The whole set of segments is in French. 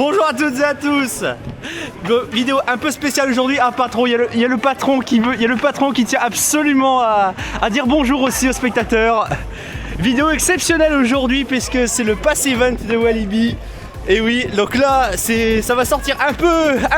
Bonjour à toutes et à tous. Vidéo un peu spéciale aujourd'hui. Ah patron, il y a le patron qui tient absolument à dire bonjour aussi aux spectateurs. Vidéo exceptionnelle aujourd'hui puisque c'est le pass event de Walibi. Et oui, donc là ça va sortir un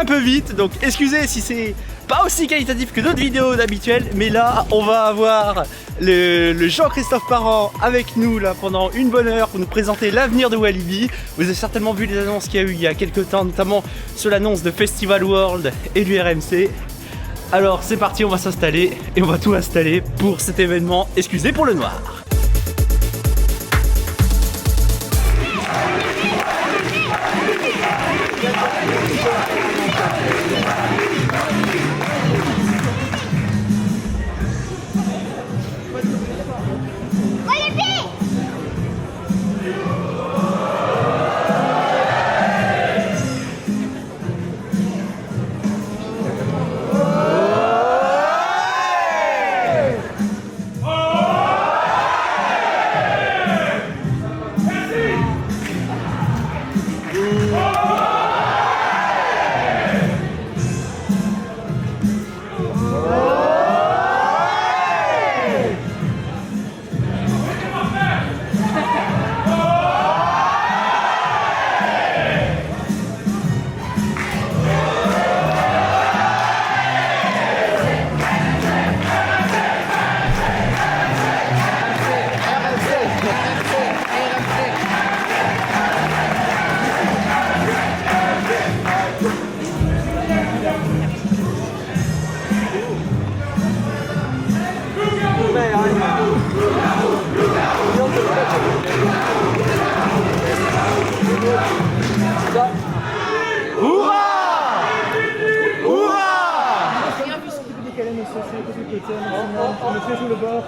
peu vite, donc excusez si c'est pas aussi qualitatif que d'autres vidéos d'habituel, mais là on va avoir le Jean-Christophe Parent avec nous là pendant une bonne heure pour nous présenter l'avenir de Walibi. Vous avez certainement vu les annonces qu'il y a eu il y a quelques temps, notamment sur l'annonce de Festival World et du RMC. Alors c'est parti, on va s'installer et on va tout installer pour cet événement. Excusez pour le noir. Monsieur sous le bord.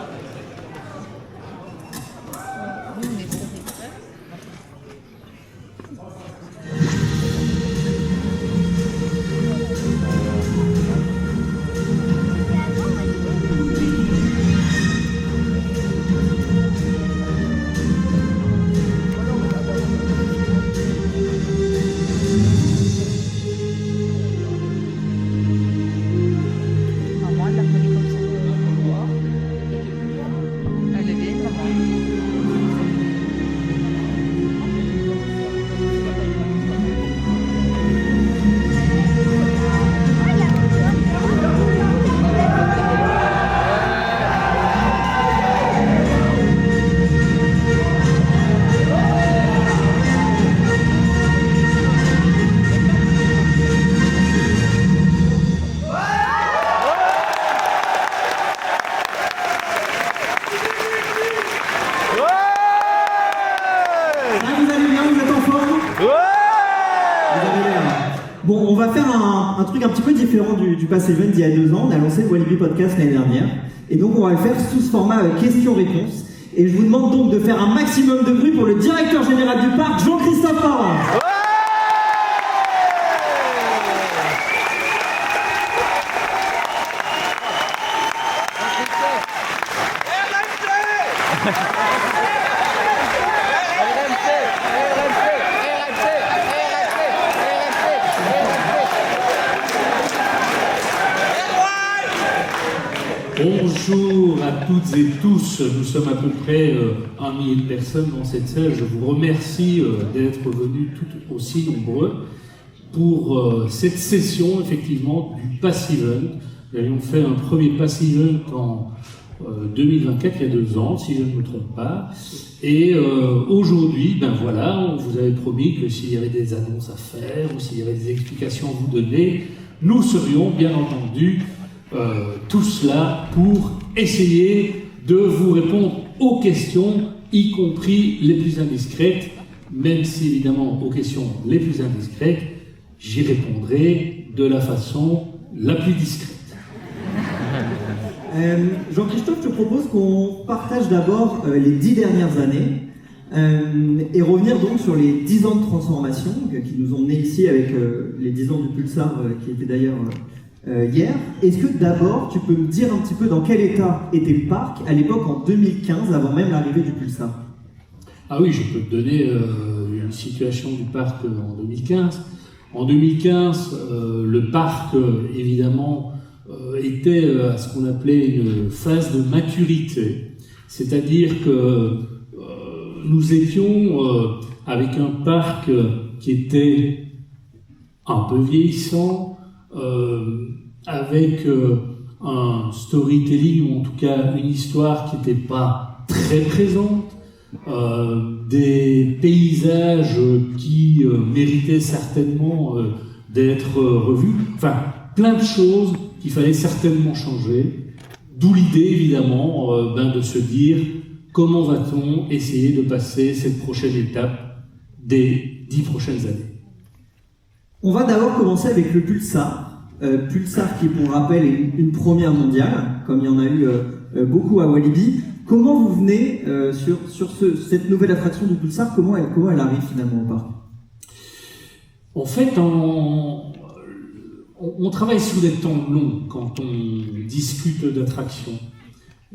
Bon, on va faire un truc un petit peu différent du Pass Event d'il y a 2 ans. On a lancé le Walibi Podcast l'année dernière. Et donc, on va le faire sous ce format questions-réponses. Et je vous demande donc de faire un maximum de bruit pour le directeur général du parc, Jean-Christophe Parent. Bonjour à toutes et tous, nous sommes à peu près 1 millier de personnes dans cette salle. Je vous remercie d'être venus tout aussi nombreux pour cette session effectivement du Pass Event. Nous avions fait un premier Pass Event en 2024, il y a 2 ans, si je ne me trompe pas. Et aujourd'hui, ben voilà, on vous avait promis que s'il y avait des annonces à faire ou s'il y avait des explications à vous donner, nous serions bien entendu tout cela pour essayer de vous répondre aux questions, y compris les plus indiscrètes, même si évidemment aux questions les plus indiscrètes, j'y répondrai de la façon la plus discrète. Jean-Christophe, je te propose qu'on partage d'abord les 10 dernières années et revenir donc sur les 10 ans de transformation qui nous ont menés ici avec les 10 ans du Pulsar qui étaient d'ailleurs hier. Est-ce que d'abord tu peux me dire un petit peu dans quel état était le parc à l'époque en 2015 avant même l'arrivée du Pulsar? Ah oui, je peux te donner situation du parc en 2015. En 2015, le parc, évidemment, était à ce qu'on appelait une phase de maturité. C'est-à-dire que nous étions avec un parc qui était un peu vieillissant, avec un storytelling, ou en tout cas une histoire qui n'était pas très présente, des paysages qui méritaient certainement d'être revus, enfin plein de choses qu'il fallait certainement changer, d'où l'idée évidemment de se dire comment va-t-on essayer de passer cette prochaine étape des 10 prochaines années. On va d'abord commencer avec le Pulsar. Pulsar qui, pour rappel, est une première mondiale, comme il y en a eu beaucoup à Walibi. Comment vous venez sur cette nouvelle attraction du Pulsar, comment elle arrive finalement au parc? En fait, on travaille sur des temps longs quand on discute d'attractions.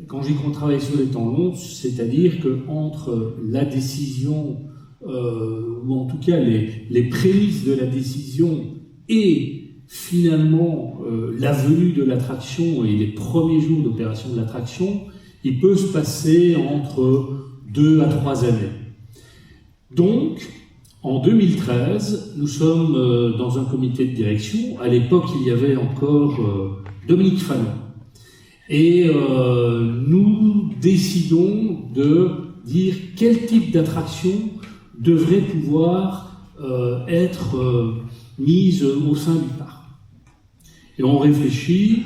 Quand je dis qu'on travaille sur des temps longs, c'est-à-dire qu'entre la décision, ou en tout cas les prémices de la décision et finalement la venue de l'attraction et les premiers jours d'opération de l'attraction, il peut se passer entre 2 à 3 années. Donc, en 2013, nous sommes dans un comité de direction. À l'époque, il y avait encore Dominique Fallon. Et nous décidons de dire quel type d'attraction devrait pouvoir être mise au sein du parc. Et on réfléchit,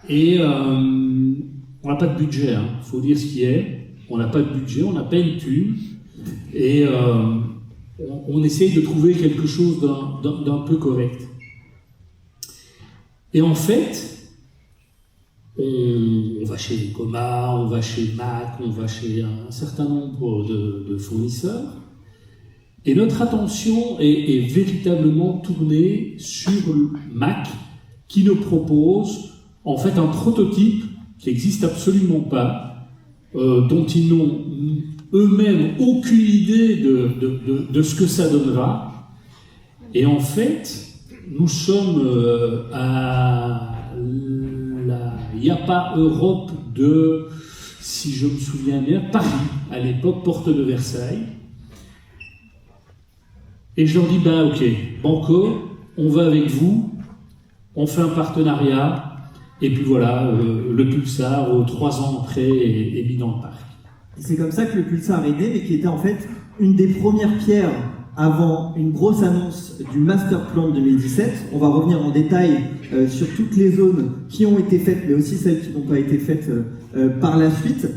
et on n'a pas de budget, il faut dire ce qui est. On n'a pas de budget, on n'a pas une thune, et on essaye de trouver quelque chose d'un peu correct. Et en fait, on va chez Vekoma, on va chez Mac, on va chez un certain nombre de fournisseurs, et notre attention est véritablement tournée sur Mac, qui nous propose en fait un prototype qui n'existe absolument pas, dont ils n'ont eux-mêmes aucune idée de ce que ça donnera. Et en fait, nous sommes à la IAPA Europe de, si je me souviens bien, Paris, à l'époque, porte de Versailles. Et je leur dis, ok, Banco, on va avec vous, on fait un partenariat, et puis voilà, le Pulsar, 3 ans après, est mis dans le parc. C'est comme ça que le Pulsar est né, mais qui était en fait une des premières pierres avant une grosse annonce du Master Plan de 2017. On va revenir en détail sur toutes les zones qui ont été faites, mais aussi celles qui n'ont pas été faites par la suite.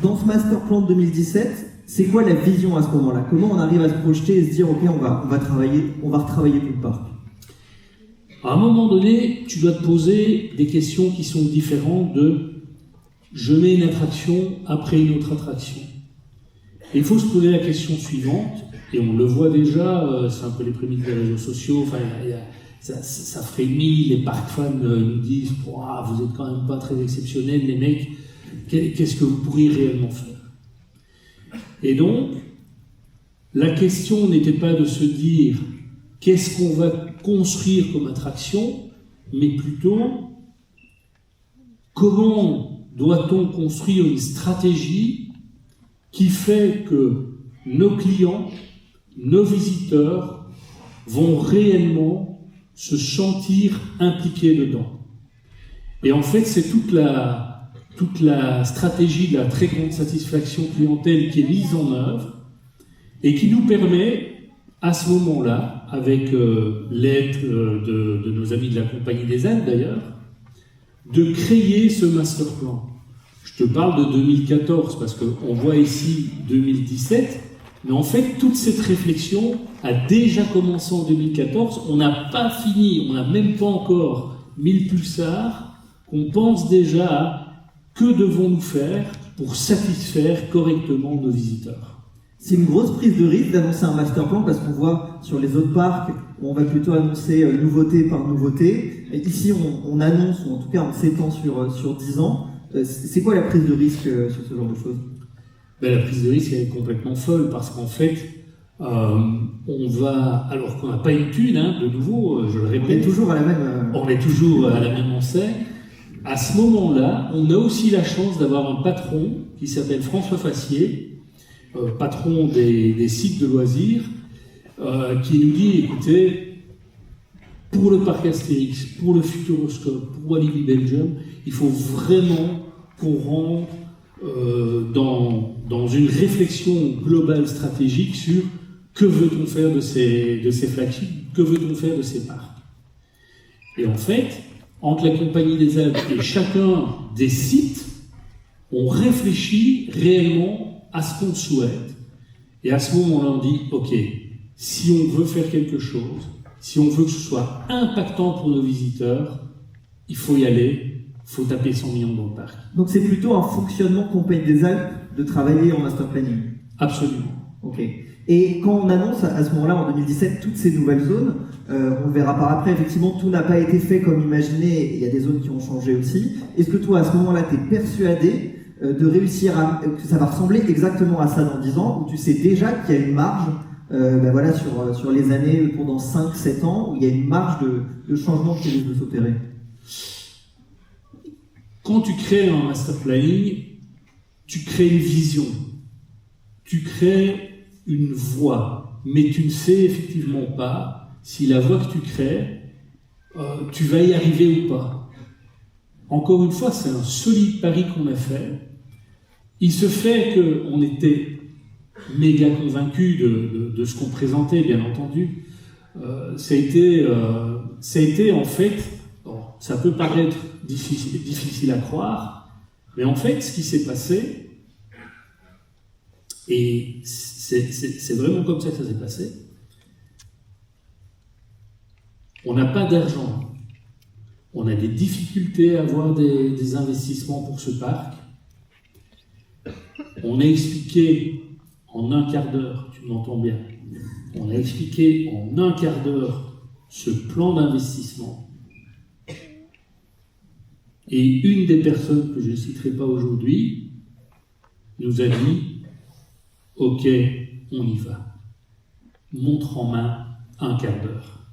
Dans ce Master Plan de 2017, c'est quoi la vision à ce moment-là? Comment on arrive à se projeter et se dire, ok, on va retravailler tout le parc? À un moment donné, tu dois te poser des questions qui sont différentes de je mets une attraction après une autre attraction. Et il faut se poser la question suivante, et on le voit déjà, c'est un peu les prémices des réseaux sociaux, enfin, ça frémit, les parcs fans nous disent vous êtes quand même pas très exceptionnels les mecs, qu'est-ce que vous pourriez réellement faire? Et donc, la question n'était pas de se dire qu'est-ce qu'on va construire comme attraction, mais plutôt comment doit-on construire une stratégie qui fait que nos clients, nos visiteurs vont réellement se sentir impliqués dedans. Et en fait, c'est toute la stratégie de la très grande satisfaction clientèle qui est mise en œuvre et qui nous permet, à ce moment-là, avec l'aide de nos amis de la Compagnie des Indes d'ailleurs, de créer ce master plan. Je te parle de 2014 parce qu'on voit ici 2017, mais en fait toute cette réflexion a déjà commencé en 2014. On n'a pas fini, on n'a même pas encore mis le Pulsar, qu'on pense déjà à que devons-nous faire pour satisfaire correctement nos visiteurs. C'est une grosse prise de risque d'annoncer un master plan parce qu'on voit sur les autres parcs où on va plutôt annoncer nouveauté par nouveauté. Et ici, on annonce, ou en tout cas on s'étend sur 10 ans. C'est quoi la prise de risque sur ce genre de choses? La prise de risque elle est complètement folle parce qu'en fait, On va, alors qu'on n'a pas une thune, hein, de nouveau, je le On est répète, toujours à la même. on est toujours à la même enseigne. À ce moment-là, on a aussi la chance d'avoir un patron qui s'appelle François Fassier, patron des sites de loisirs, qui nous dit, écoutez, pour le parc Astérix, pour le Futuroscope, pour Walibi Belgium, il faut vraiment qu'on rentre dans une réflexion globale stratégique sur que veut-on faire de ces flagships, que veut-on faire de ces parcs. Et en fait, entre la Compagnie des Alpes et chacun des sites, on réfléchit réellement à ce qu'on souhaite. Et à ce moment-là, on dit, ok, si on veut faire quelque chose, si on veut que ce soit impactant pour nos visiteurs, il faut y aller, il faut taper 100 millions dans le parc. Donc c'est plutôt un fonctionnement Compagnie des Alpes de travailler en master planning. Absolument. Ok. Et quand on annonce à ce moment-là, en 2017, toutes ces nouvelles zones, on verra par après, effectivement, tout n'a pas été fait comme imaginé, il y a des zones qui ont changé aussi. Est-ce que toi, à ce moment-là, tu es persuadé de réussir que ça va ressembler exactement à ça dans 10 ans, où tu sais déjà qu'il y a une marge voilà, sur les années pendant 5-7 ans, où il y a une marge de changement qui risque de s'opérer? Quand tu crées un master planning, tu crées une vision, tu crées une voie, mais tu ne sais effectivement pas si la voie que tu crées, tu vas y arriver ou pas. Encore une fois, c'est un solide pari qu'on a fait. Il se fait qu'on était méga convaincus de ce qu'on présentait, bien entendu. Ça a été en fait, bon, ça peut paraître difficile à croire, mais en fait, ce qui s'est passé, et c'est vraiment comme ça que ça s'est passé, on n'a pas d'argent, on a des difficultés à avoir des investissements pour ce parc. On a expliqué en un quart d'heure, tu m'entends bien, on a expliqué en un quart d'heure ce plan d'investissement. Et une des personnes que je ne citerai pas aujourd'hui nous a dit « Ok, on y va. Montre en main, un quart d'heure. »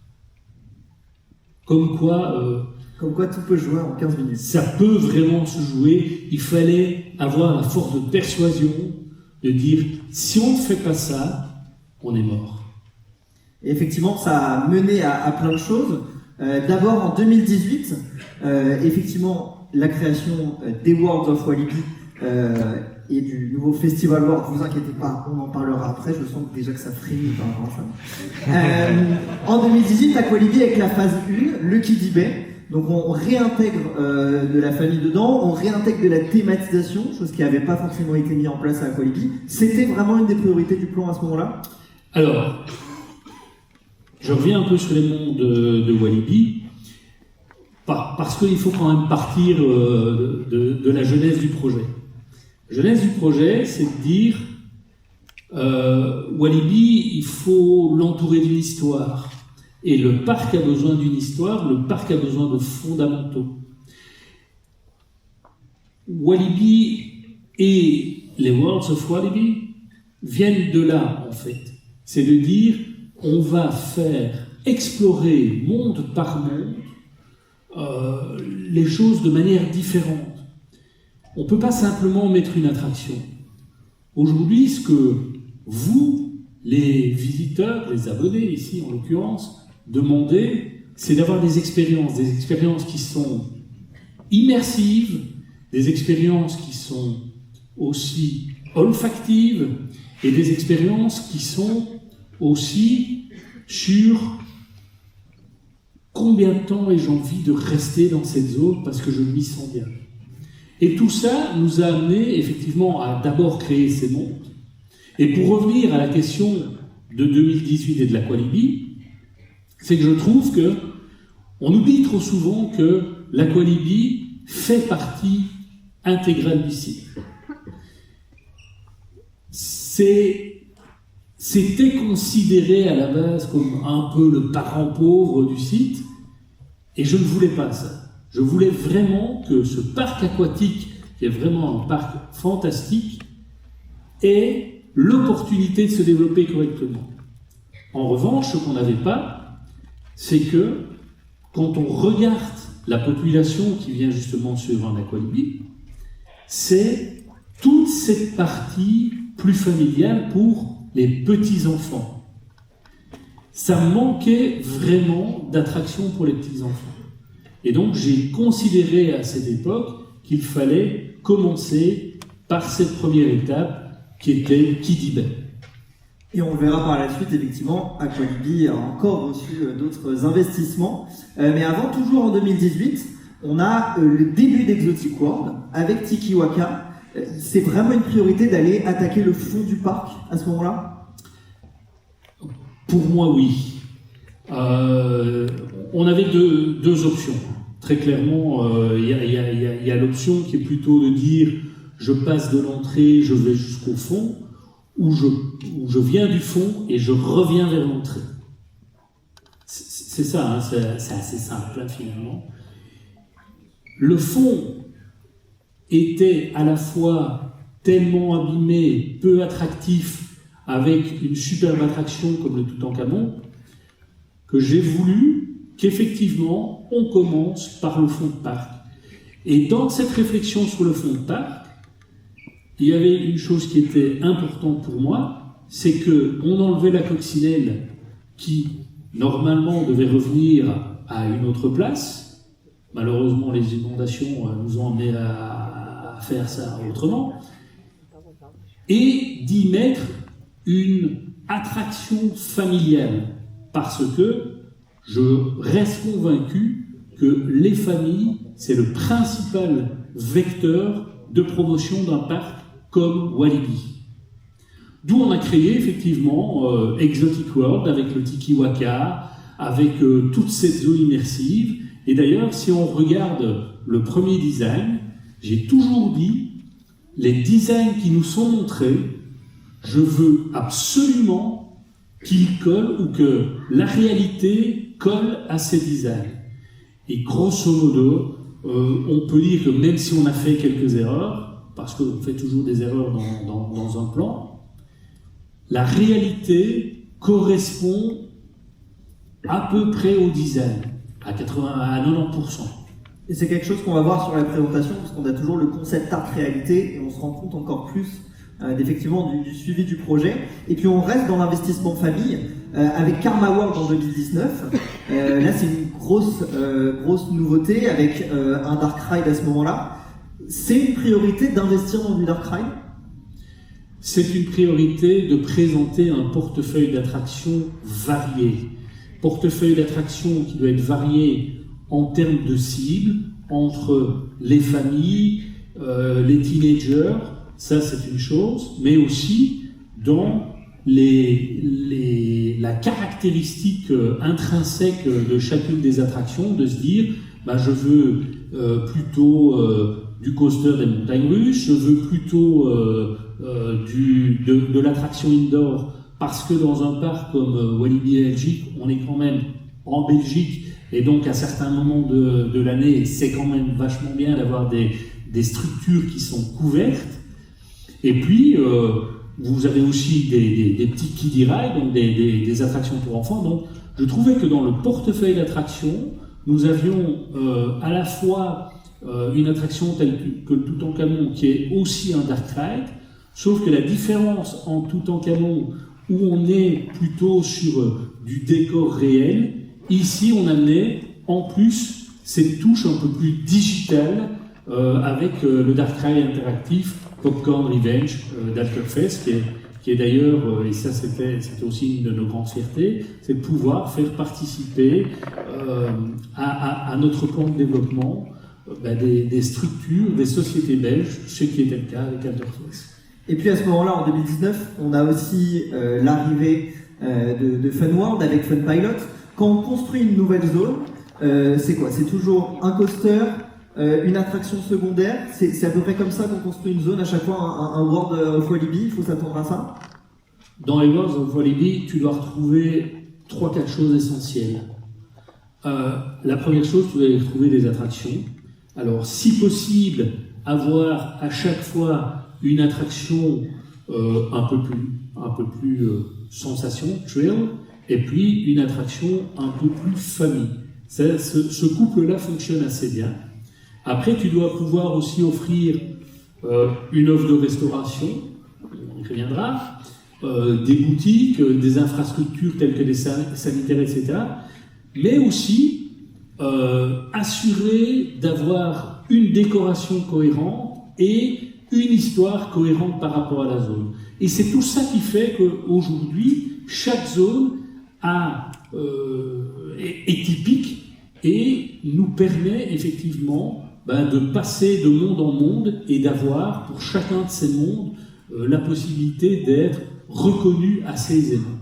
Comme quoi tout peut jouer en 15 minutes. Ça peut vraiment se jouer. Il fallait avoir la force de persuasion de dire « Si on ne fait pas ça, on est mort. » Et effectivement, ça a mené à plein de choses. D'abord, en 2018, effectivement, la création des Worlds of Walibi et du nouveau Festival World, ne vous inquiétez pas, on en parlera après, je sens déjà que ça frémit par rapport à ça. En 2018, Aqualibi avec la phase 1, le Kiddy Bay. Donc on réintègre de la famille dedans, on réintègre de la thématisation, chose qui n'avait pas forcément été mise en place à Aqualibi. C'était vraiment une des priorités du plan à ce moment-là? Alors, je reviens un peu sur les mondes de Walibi, parce qu'il faut quand même partir de la genèse du projet. La genèse du projet, c'est de dire Walibi, il faut l'entourer d'une histoire. Et le parc a besoin d'une histoire, le parc a besoin de fondamentaux. Walibi et les Worlds of Walibi viennent de là, en fait. C'est de dire, on va faire explorer monde par monde les choses de manière différente. On ne peut pas simplement mettre une attraction. Aujourd'hui, ce que vous, les visiteurs, les abonnés ici en l'occurrence, demandez, c'est d'avoir des expériences qui sont immersives, des expériences qui sont aussi olfactives et des expériences qui sont aussi sur combien de temps ai-je envie de rester dans cette zone parce que je m'y sens bien. Et tout ça nous a amené effectivement à d'abord créer ces mondes. Et pour revenir à la question de 2018 et de l'Aqualibi, c'est que je trouve que on oublie trop souvent que l'Aqualibi fait partie intégrale du site. C'était considéré à la base comme un peu le parent pauvre du site, et je ne voulais pas ça. Je voulais vraiment que ce parc aquatique, qui est vraiment un parc fantastique, ait l'opportunité de se développer correctement. En revanche, ce qu'on n'avait pas, c'est que quand on regarde la population qui vient justement sur un Aqualibi, c'est toute cette partie plus familiale pour les petits-enfants. Ça manquait vraiment d'attraction pour les petits-enfants. Et donc j'ai considéré à cette époque qu'il fallait commencer par cette première étape qui était Kiddie Bay. Et on le verra par la suite, effectivement, Aqualibi a encore reçu d'autres investissements. Mais avant, toujours en 2018, on a le début d'Exotic World avec Tiki Waka. C'est vraiment une priorité d'aller attaquer le fond du parc à ce moment-là ? Pour moi, oui. On avait deux options. Très clairement, il y a l'option qui est plutôt de dire je passe de l'entrée, je vais jusqu'au fond, ou je viens du fond et je reviens vers l'entrée. C'est ça, hein, c'est assez simple hein, finalement. Le fond était à la fois tellement abîmé, peu attractif, avec une superbe attraction comme le Toutankhamon, que j'ai voulu qu'effectivement on commence par le fond de parc. Et dans cette réflexion sur le fond de parc, il y avait une chose qui était importante pour moi, c'est qu'on enlevait la coccinelle qui, normalement, devait revenir à une autre place. Malheureusement, les inondations nous ont amenés à faire ça autrement. Et d'y mettre une attraction familiale. Parce que je reste convaincu que les familles, c'est le principal vecteur de promotion d'un parc comme Walibi. D'où on a créé effectivement Exotic World avec le Tiki Waka, avec toute cette zone immersive. Et d'ailleurs, si on regarde le premier design, j'ai toujours dit, les designs qui nous sont montrés, je veux absolument qu'ils collent ou que la réalité colle à ces designs. Et grosso modo, on peut dire que même si on a fait quelques erreurs, parce qu'on fait toujours des erreurs dans un plan, la réalité correspond à peu près au design, à 90%. Et c'est quelque chose qu'on va voir sur la présentation, parce qu'on a toujours le concept art réalité, et on se rend compte encore plus effectivement du suivi du projet. Et puis on reste dans l'investissement famille, avec Karma World en 2019. Là c'est une grosse nouveauté, avec un Dark Ride à ce moment-là. C'est une priorité d'investir dans du Dark Ride ? C'est une priorité de présenter un portefeuille d'attractions varié. Portefeuille d'attractions qui doit être varié en termes de cible, entre les familles, les teenagers, ça c'est une chose, mais aussi dans la caractéristique intrinsèque de chacune des attractions, de se dire, je veux plutôt du coaster des montagnes russes, je veux plutôt de l'attraction indoor, parce que dans un parc comme Walibi Belgique, on est quand même en Belgique, et donc à certains moments de l'année, c'est quand même vachement bien d'avoir des structures qui sont couvertes. Et puis, vous avez aussi des petits kiddie rides, donc des attractions pour enfants. Donc, je trouvais que dans le portefeuille d'attractions, nous avions à la fois une attraction telle que le Toutankhamon, qui est aussi un dark ride, sauf que la différence en Toutankhamon, où on est plutôt sur du décor réel, ici on amenait en plus cette touche un peu plus digitale avec le dark ride interactif Popcorn Revenge d'Alterfest, qui est d'ailleurs, et ça c'était aussi une de nos grandes fiertés, c'est de pouvoir faire participer à notre plan de développement des structures, des sociétés belges, ce qui était le cas avec Alterfest. Et puis à ce moment-là, en 2019, on a aussi l'arrivée de Fun World avec Fun Pilot. Quand on construit une nouvelle zone, c'est quoi ? C'est toujours un coaster, une attraction secondaire. C'est à peu près comme ça qu'on construit une zone à chaque fois, un World of Walibi. Il faut s'attendre à ça. Dans les Worlds of Walibi, tu dois retrouver 3-4 choses essentielles. La première chose, tu dois y retrouver des attractions. Alors, si possible, avoir à chaque fois une attraction un peu plus sensation, thrill, et puis une attraction un peu plus famille. Ce couple-là fonctionne assez bien. Après, tu dois pouvoir aussi offrir une offre de restauration, on y reviendra, des boutiques, des infrastructures telles que des sanitaires, etc. Mais aussi assurer d'avoir une décoration cohérente et une histoire cohérente par rapport à la zone. Et c'est tout ça qui fait qu'aujourd'hui, chaque zone est typique et nous permet effectivement de passer de monde en monde et d'avoir pour chacun de ces mondes la possibilité d'être reconnu assez aisément.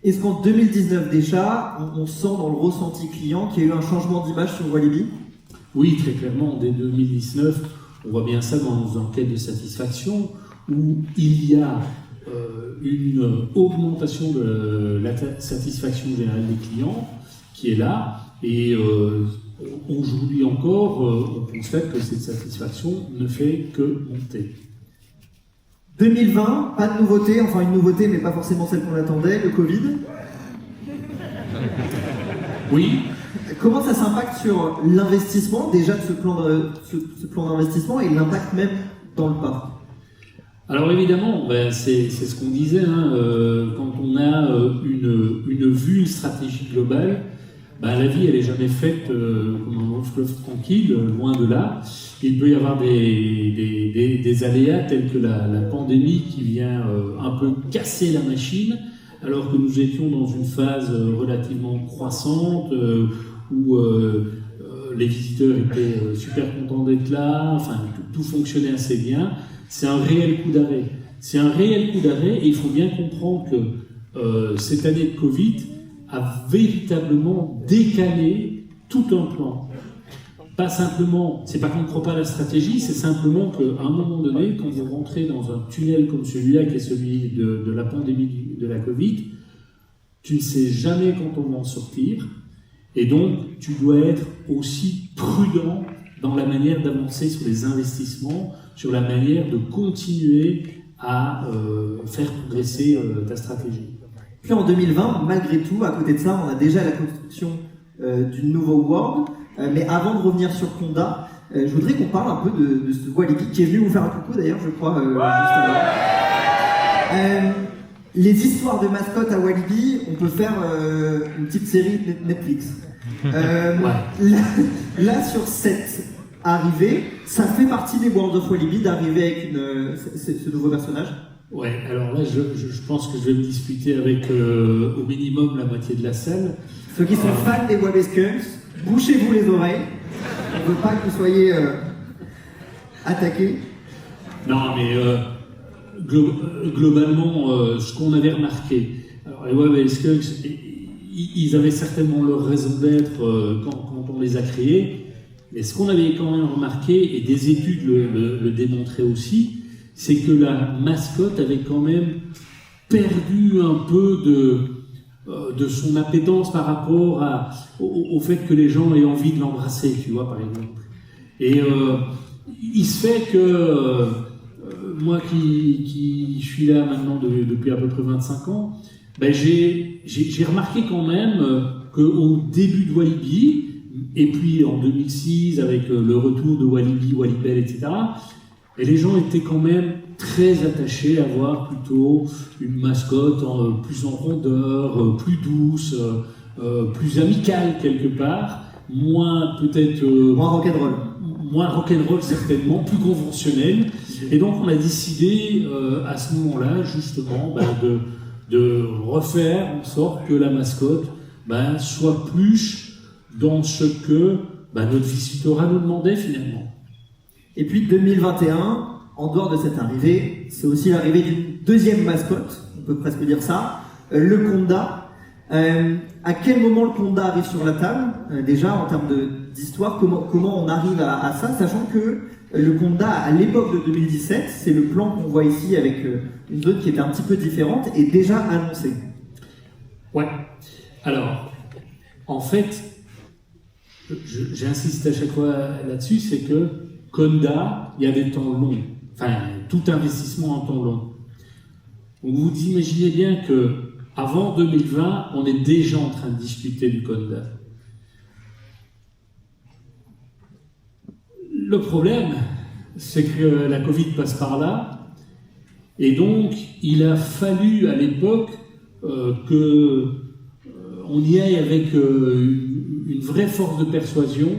Est-ce qu'en 2019 déjà, on sent dans le ressenti client qu'il y a eu un changement d'image sur Walibi? Oui, très clairement, dès 2019, on voit bien ça dans nos enquêtes de satisfaction, où il y a une augmentation de la satisfaction générale des clients qui est là, et aujourd'hui encore, on constate que cette satisfaction ne fait que monter. 2020, pas de nouveauté, enfin une nouveauté, mais pas forcément celle qu'on attendait, le Covid. Oui. Comment ça s'impacte sur l'investissement, déjà de ce plan d'investissement, et l'impact même dans le parc? Alors évidemment, c'est ce qu'on disait, quand on a une vue, une stratégie globale, la vie elle est jamais faite comme un long fleuve tranquille, loin de là. Il peut y avoir des aléas tels que la pandémie qui vient un peu casser la machine, alors que nous étions dans une phase relativement croissante, où les visiteurs étaient super contents d'être là, enfin tout fonctionnait assez bien. C'est un réel coup d'arrêt. C'est un réel coup d'arrêt et il faut bien comprendre que cette année de Covid a véritablement décalé tout un plan. Pas simplement, c'est pas qu'on ne croit pas à la stratégie, c'est simplement qu'à un moment donné, quand vous rentrez dans un tunnel comme celui-là, qui est celui de la pandémie de la Covid, tu ne sais jamais quand on va en sortir, et donc tu dois être aussi prudent dans la manière d'avancer sur les investissements, sur la manière de continuer à faire progresser ta stratégie. Puis en 2020, malgré tout, à côté de ça, on a déjà la construction du nouveau World. Mais avant de revenir sur Conda, je voudrais qu'on parle un peu de ce Walibi qui est venu vous faire un coucou d'ailleurs, je crois, juste avant. Les histoires de mascottes à Walibi, on peut faire une petite série Netflix. Là, sur cette arrivée, ça fait partie des World of Walibi d'arriver avec ce nouveau personnage? Ouais, alors là, je pense que je vais me disputer avec au minimum la moitié de la salle. Ceux qui sont fans des Wabeskunks, bouchez-vous les oreilles. On ne veut pas que vous soyez attaqués. Non, mais globalement, ce qu'on avait remarqué, alors les Wabeskunks, ils avaient certainement leur raison d'être quand on les a créés, mais ce qu'on avait quand même remarqué, et des études le démontraient aussi, c'est que la mascotte avait quand même perdu un peu de son appétence par rapport au fait que les gens aient envie de l'embrasser, tu vois, par exemple. Et il se fait que moi qui suis là maintenant depuis à peu près 25 ans, j'ai remarqué quand même qu'au début de Walibi, et puis en 2006 avec le retour de Walibi, Walibel, etc., et les gens étaient quand même très attachés à avoir plutôt une mascotte plus en rondeur, plus douce, plus amicale quelque part, moins peut-être... moins rock'n'roll. Moins rock'n'roll certainement, plus conventionnelle. Et donc on a décidé à ce moment-là justement de refaire en sorte que la mascotte soit plus dans ce que notre visitorat nous demandait finalement. Et puis 2021, en dehors de cette arrivée, c'est aussi l'arrivée d'une deuxième mascotte, on peut presque dire ça, le Conda. À quel moment le Conda arrive sur la table? Déjà en termes d'histoire, comment on arrive à ça, sachant que le Conda à l'époque de 2017, c'est le plan qu'on voit ici avec une zone qui était un petit peu différente, est déjà annoncé. Ouais. Alors, en fait, j'insiste à chaque fois là-dessus, c'est que Conda, il y a des temps longs. Enfin, tout investissement en temps long. Donc vous imaginez bien que avant 2020, on est déjà en train de discuter du Conda. Le problème, c'est que la Covid passe par là, et donc il a fallu à l'époque qu'on y aille avec une vraie force de persuasion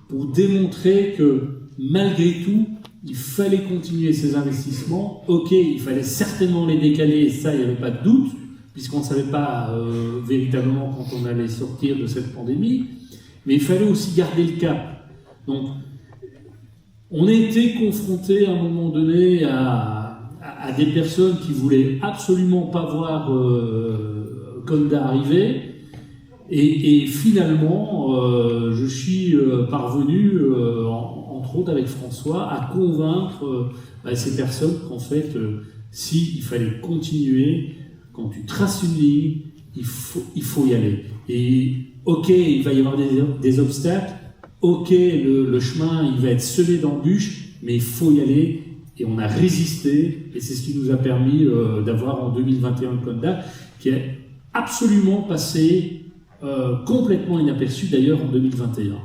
pour démontrer que malgré tout, il fallait continuer ces investissements. Ok, il fallait certainement les décaler, ça, il n'y avait pas de doute, puisqu'on ne savait pas véritablement quand on allait sortir de cette pandémie, mais il fallait aussi garder le cap. Donc, on a été confronté à un moment donné à des personnes qui voulaient absolument pas voir Conda arriver, et finalement, je suis parvenu, entre autres avec François, à convaincre ces personnes qu'en fait, si il fallait continuer, quand tu traces une ligne, il faut y aller. Et ok, il va y avoir des obstacles, ok, le chemin il va être semé d'embûches, mais il faut y aller. Et on a résisté, et c'est ce qui nous a permis d'avoir en 2021 le Conda, qui est absolument passé complètement inaperçu d'ailleurs en 2021.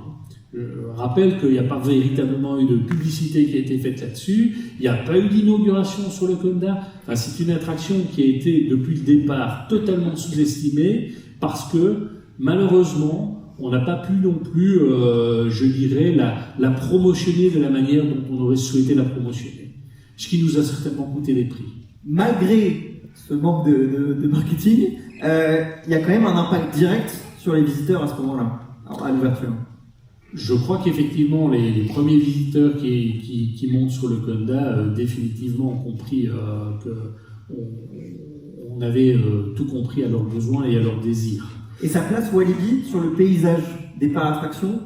Je rappelle qu'il n'y a pas véritablement eu de publicité qui a été faite là-dessus, il n'y a pas eu d'inauguration sur le Conda. Enfin, c'est une attraction qui a été depuis le départ totalement sous-estimée parce que malheureusement on n'a pas pu non plus, je dirais, la promotionner de la manière dont on aurait souhaité la promotionner, ce qui nous a certainement coûté des prix. Malgré ce manque de marketing, il y a quand même un impact direct sur les visiteurs à ce moment-là, à l'ouverture. Je crois qu'effectivement, les premiers visiteurs qui montent sur le Conda, définitivement ont compris qu'on avait tout compris à leurs besoins et à leurs désirs. Et ça place Walibi sur le paysage des parcs d'attractions.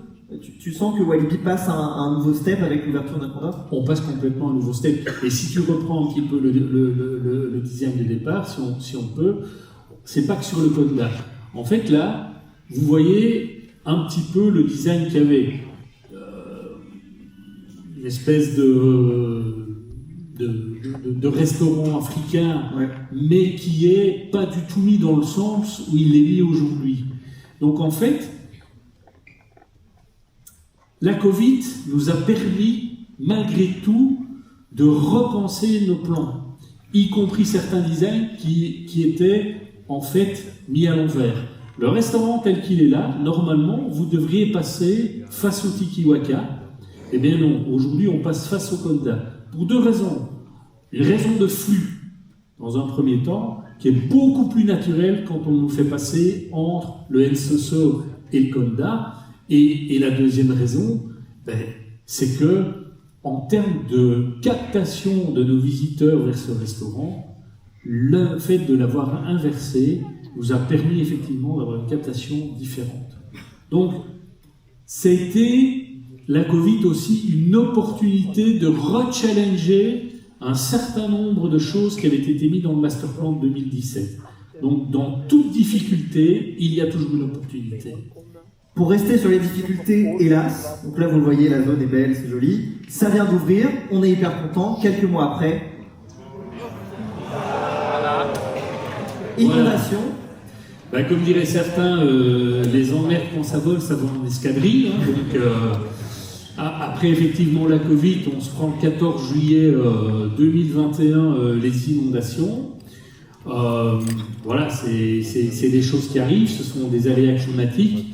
Tu sens que Walibi passe à un nouveau step avec l'ouverture d'un Conda ? On passe complètement à un nouveau step. Et si tu reprends un petit peu le design de départ, si on peut, c'est pas que sur le Conda. En fait, là, vous voyez un petit peu le design qu'il y avait. Une espèce de restaurant africain, ouais, mais qui est pas du tout mis dans le sens où il est mis aujourd'hui. Donc en fait, la Covid nous a permis, malgré tout, de repenser nos plans, y compris certains designs qui étaient en fait mis à l'envers. Le restaurant tel qu'il est là, normalement, vous devriez passer face au Tiki Waka. Eh bien non, aujourd'hui on passe face au Conda. Pour deux raisons. Une raison de flux, dans un premier temps, qui est beaucoup plus naturelle quand on nous fait passer entre le Nsoso et le Conda. Et la deuxième raison, c'est que, en termes de captation de nos visiteurs vers ce restaurant, le fait de l'avoir inversé nous a permis effectivement d'avoir une captation différente. Donc, c'était la Covid aussi une opportunité de rechallenger un certain nombre de choses qui avaient été mises dans le master plan de 2017. Donc, dans toute difficulté, il y a toujours une opportunité. Pour rester sur les difficultés, hélas, donc là vous le voyez, la zone est belle, c'est joli, ça vient d'ouvrir, on est hyper content, quelques mois après, inondation. Voilà. Comme diraient certains, les emmerdes quand ça vole en escadrille. Hein, donc, après effectivement la Covid, on se prend le 14 juillet 2021 les inondations. Voilà, c'est des choses qui arrivent, ce sont des aléas climatiques.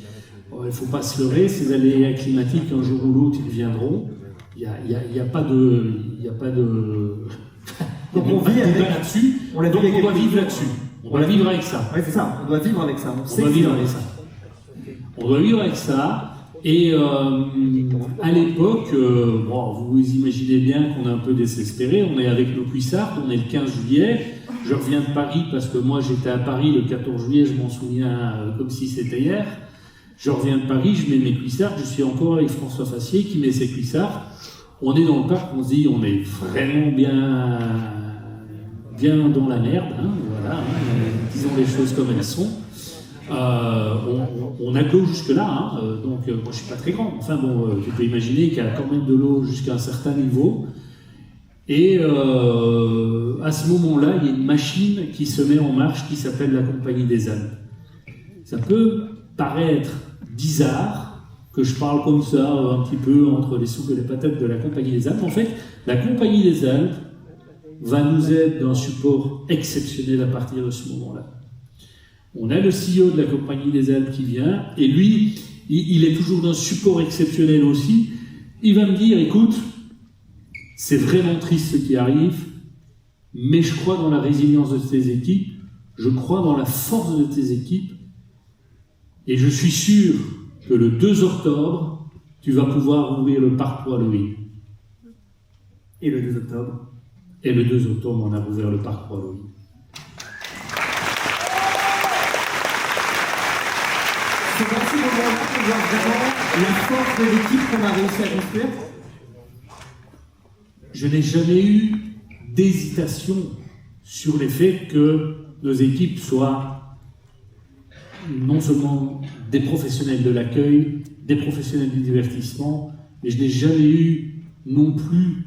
Il ne faut pas se leurrer, ces aléas climatiques, un jour ou l'autre, ils reviendront. Il n'y a pas de... Donc on vit avec... là-dessus, donc on doit vivre là-dessus. On doit vivre avec ça. Oui, c'est ça, on doit vivre avec ça. On doit vivre avec ça. On doit vivre avec ça. Et à l'époque, vous imaginez bien qu'on est un peu désespéré. On est avec nos cuissards, on est le 15 juillet. Je reviens de Paris parce que moi j'étais à Paris le 14 juillet, je m'en souviens comme si c'était hier. Je reviens de Paris, je mets mes cuissards, je suis encore avec François Fassier qui met ses cuissards. On est dans le parc, on se dit on est vraiment bien dans la merde, hein, voilà, disons les choses comme elles sont. On a de l'eau jusque là, hein, donc moi je suis pas très grand, enfin bon, tu peux imaginer qu'il y a quand même de l'eau jusqu'à un certain niveau. Et à ce moment-là, il y a une machine qui se met en marche qui s'appelle la Compagnie des Alpes. Ça peut paraître bizarre que je parle comme ça, un petit peu entre les soupes et les patates de la Compagnie des Alpes. En fait, la Compagnie des Alpes va nous être d'un support exceptionnel à partir de ce moment-là. On a le CEO de la Compagnie des Alpes qui vient, et lui, il est toujours d'un support exceptionnel aussi. Il va me dire, écoute, c'est vraiment triste ce qui arrive, mais je crois dans la résilience de tes équipes, je crois dans la force de tes équipes, et je suis sûr que le 2 octobre, tu vas pouvoir ouvrir le parc pour Halloween. Et le 2 octobre? Et le 2 octobre, on a ouvert le parc pour Halloween. C'est dans ce moment-là qu'on voit vraiment la force de l'équipe qu'on a réussi à construire. Je n'ai jamais eu d'hésitation sur les faits que nos équipes soient non seulement des professionnels de l'accueil, des professionnels du divertissement, mais je n'ai jamais eu non plus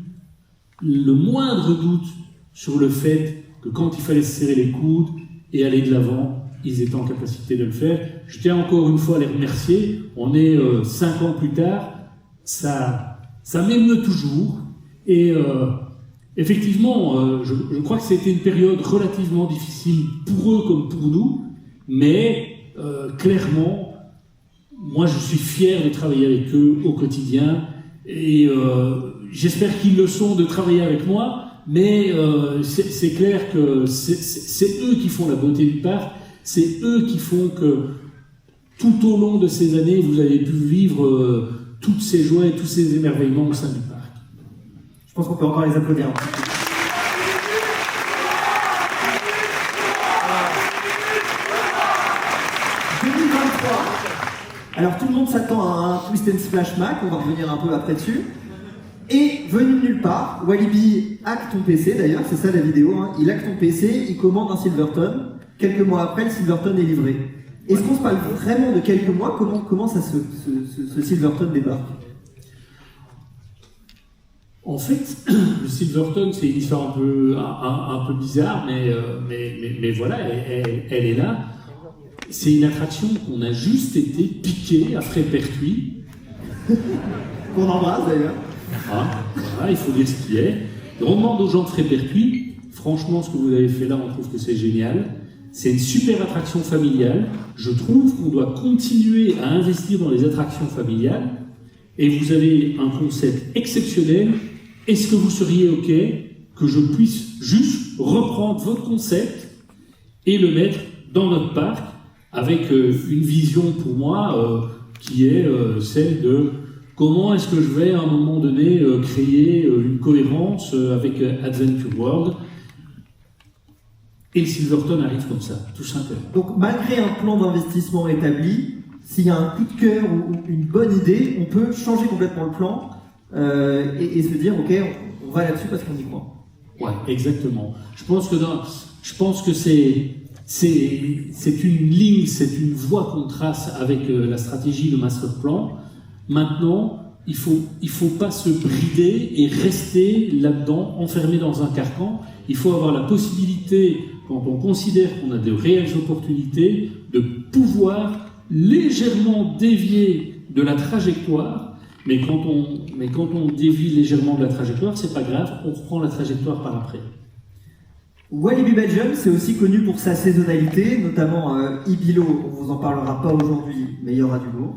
le moindre doute sur le fait que quand il fallait se serrer les coudes et aller de l'avant, ils étaient en capacité de le faire. Je tiens encore une fois à les remercier. On est 5 ans plus tard, ça m'émeut toujours. Et effectivement, je crois que c'était une période relativement difficile pour eux comme pour nous, mais clairement, moi je suis fier de travailler avec eux au quotidien, et j'espère qu'ils le sont de travailler avec moi, mais c'est clair que c'est eux qui font la beauté du parc, c'est eux qui font que tout au long de ces années, vous avez pu vivre toutes ces joies et tous ces émerveillements au sein du parc. Je pense qu'on peut encore les applaudir. Alors tout le monde s'attend à un Twist and Splash Mac, on va revenir un peu après dessus. Et venu de nulle part, Walibi hack ton PC d'ailleurs, c'est ça la vidéo, hein. Il hack ton PC, il commande un Silverton, quelques mois après le Silverton est livré. Est-ce qu'on se parle vraiment de quelques mois? Comment ça ce Silverton débarque? En fait, le Silverton, c'est une histoire un peu bizarre, mais voilà, elle est là. C'est une attraction qu'on a juste été piqué à Frépertuis. Qu'on embrasse d'ailleurs. Voilà, il faut dire ce qu'il est. Et on demande aux gens de Frépertuis, franchement, ce que vous avez fait là, on trouve que c'est génial. C'est une super attraction familiale. Je trouve qu'on doit continuer à investir dans les attractions familiales. Et vous avez un concept exceptionnel. Est-ce que vous seriez OK que je puisse juste reprendre votre concept et le mettre dans notre parc avec une vision pour moi qui est celle de comment est-ce que je vais à un moment donné créer une cohérence avec Adventure World. Et le Silverton arrive comme ça, tout simplement. Donc malgré un plan d'investissement établi, s'il y a un coup de cœur ou une bonne idée, on peut changer complètement le plan et se dire ok, on va là-dessus parce qu'on y croit. Ouais, exactement. Je pense que c'est une ligne, c'est une voie qu'on trace avec la stratégie, le master plan. Maintenant, il faut pas se brider et rester là-dedans, enfermé dans un carcan. Il faut avoir la possibilité, quand on considère qu'on a de réelles opportunités, de pouvoir légèrement dévier de la trajectoire. Mais quand on dévie légèrement de la trajectoire, c'est pas grave, on reprend la trajectoire par après. Walibi Belgium, c'est aussi connu pour sa saisonnalité, notamment Ibilo, on vous en parlera pas aujourd'hui, mais il y aura du lourd.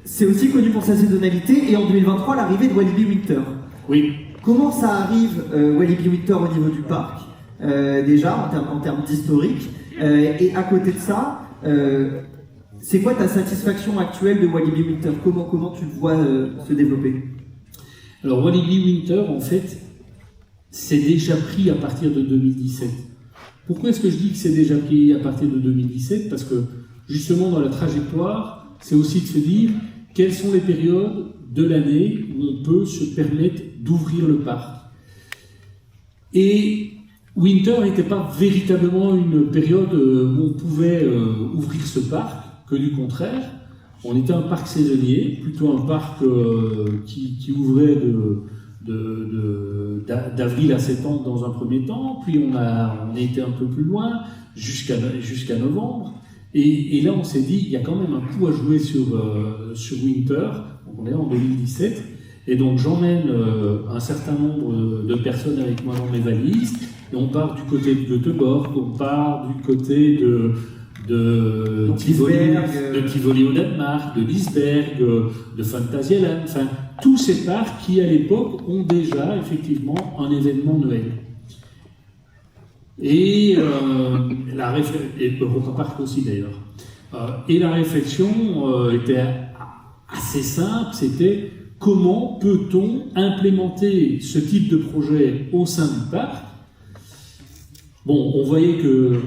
C'est aussi connu pour sa saisonnalité, et en 2023, l'arrivée de Walibi Winter. Oui. Comment ça arrive, Walibi Winter, au niveau du parc, déjà, en termes d'historique, et à côté de ça, c'est quoi ta satisfaction actuelle de Walibi Winter? Comment tu le vois se développer? Alors Walibi Winter, en fait, c'est déjà pris à partir de 2017. Pourquoi est-ce que je dis que c'est déjà pris à partir de 2017? Parce que justement dans la trajectoire, c'est aussi de se dire quelles sont les périodes de l'année où on peut se permettre d'ouvrir le parc. Et Winter n'était pas véritablement une période où on pouvait ouvrir ce parc, que du contraire. On était un parc saisonnier, plutôt un parc qui ouvrait d'avril à septembre dans un premier temps, puis on a été un peu plus loin, jusqu'à novembre, et là on s'est dit, il y a quand même un coup à jouer sur Winter, donc on est en 2017, et donc j'emmène un certain nombre de personnes avec moi dans mes valises, et on part du côté de Göteborg, on part du côté de Tivoli au Danemark, de Liseberg, de Phantasialand, enfin tous ces parcs qui à l'époque ont déjà effectivement un événement Noël. Et Europa Park aussi d'ailleurs. Et la réflexion était assez simple, c'était comment peut-on implémenter ce type de projet au sein du parc. Bon, on voyait que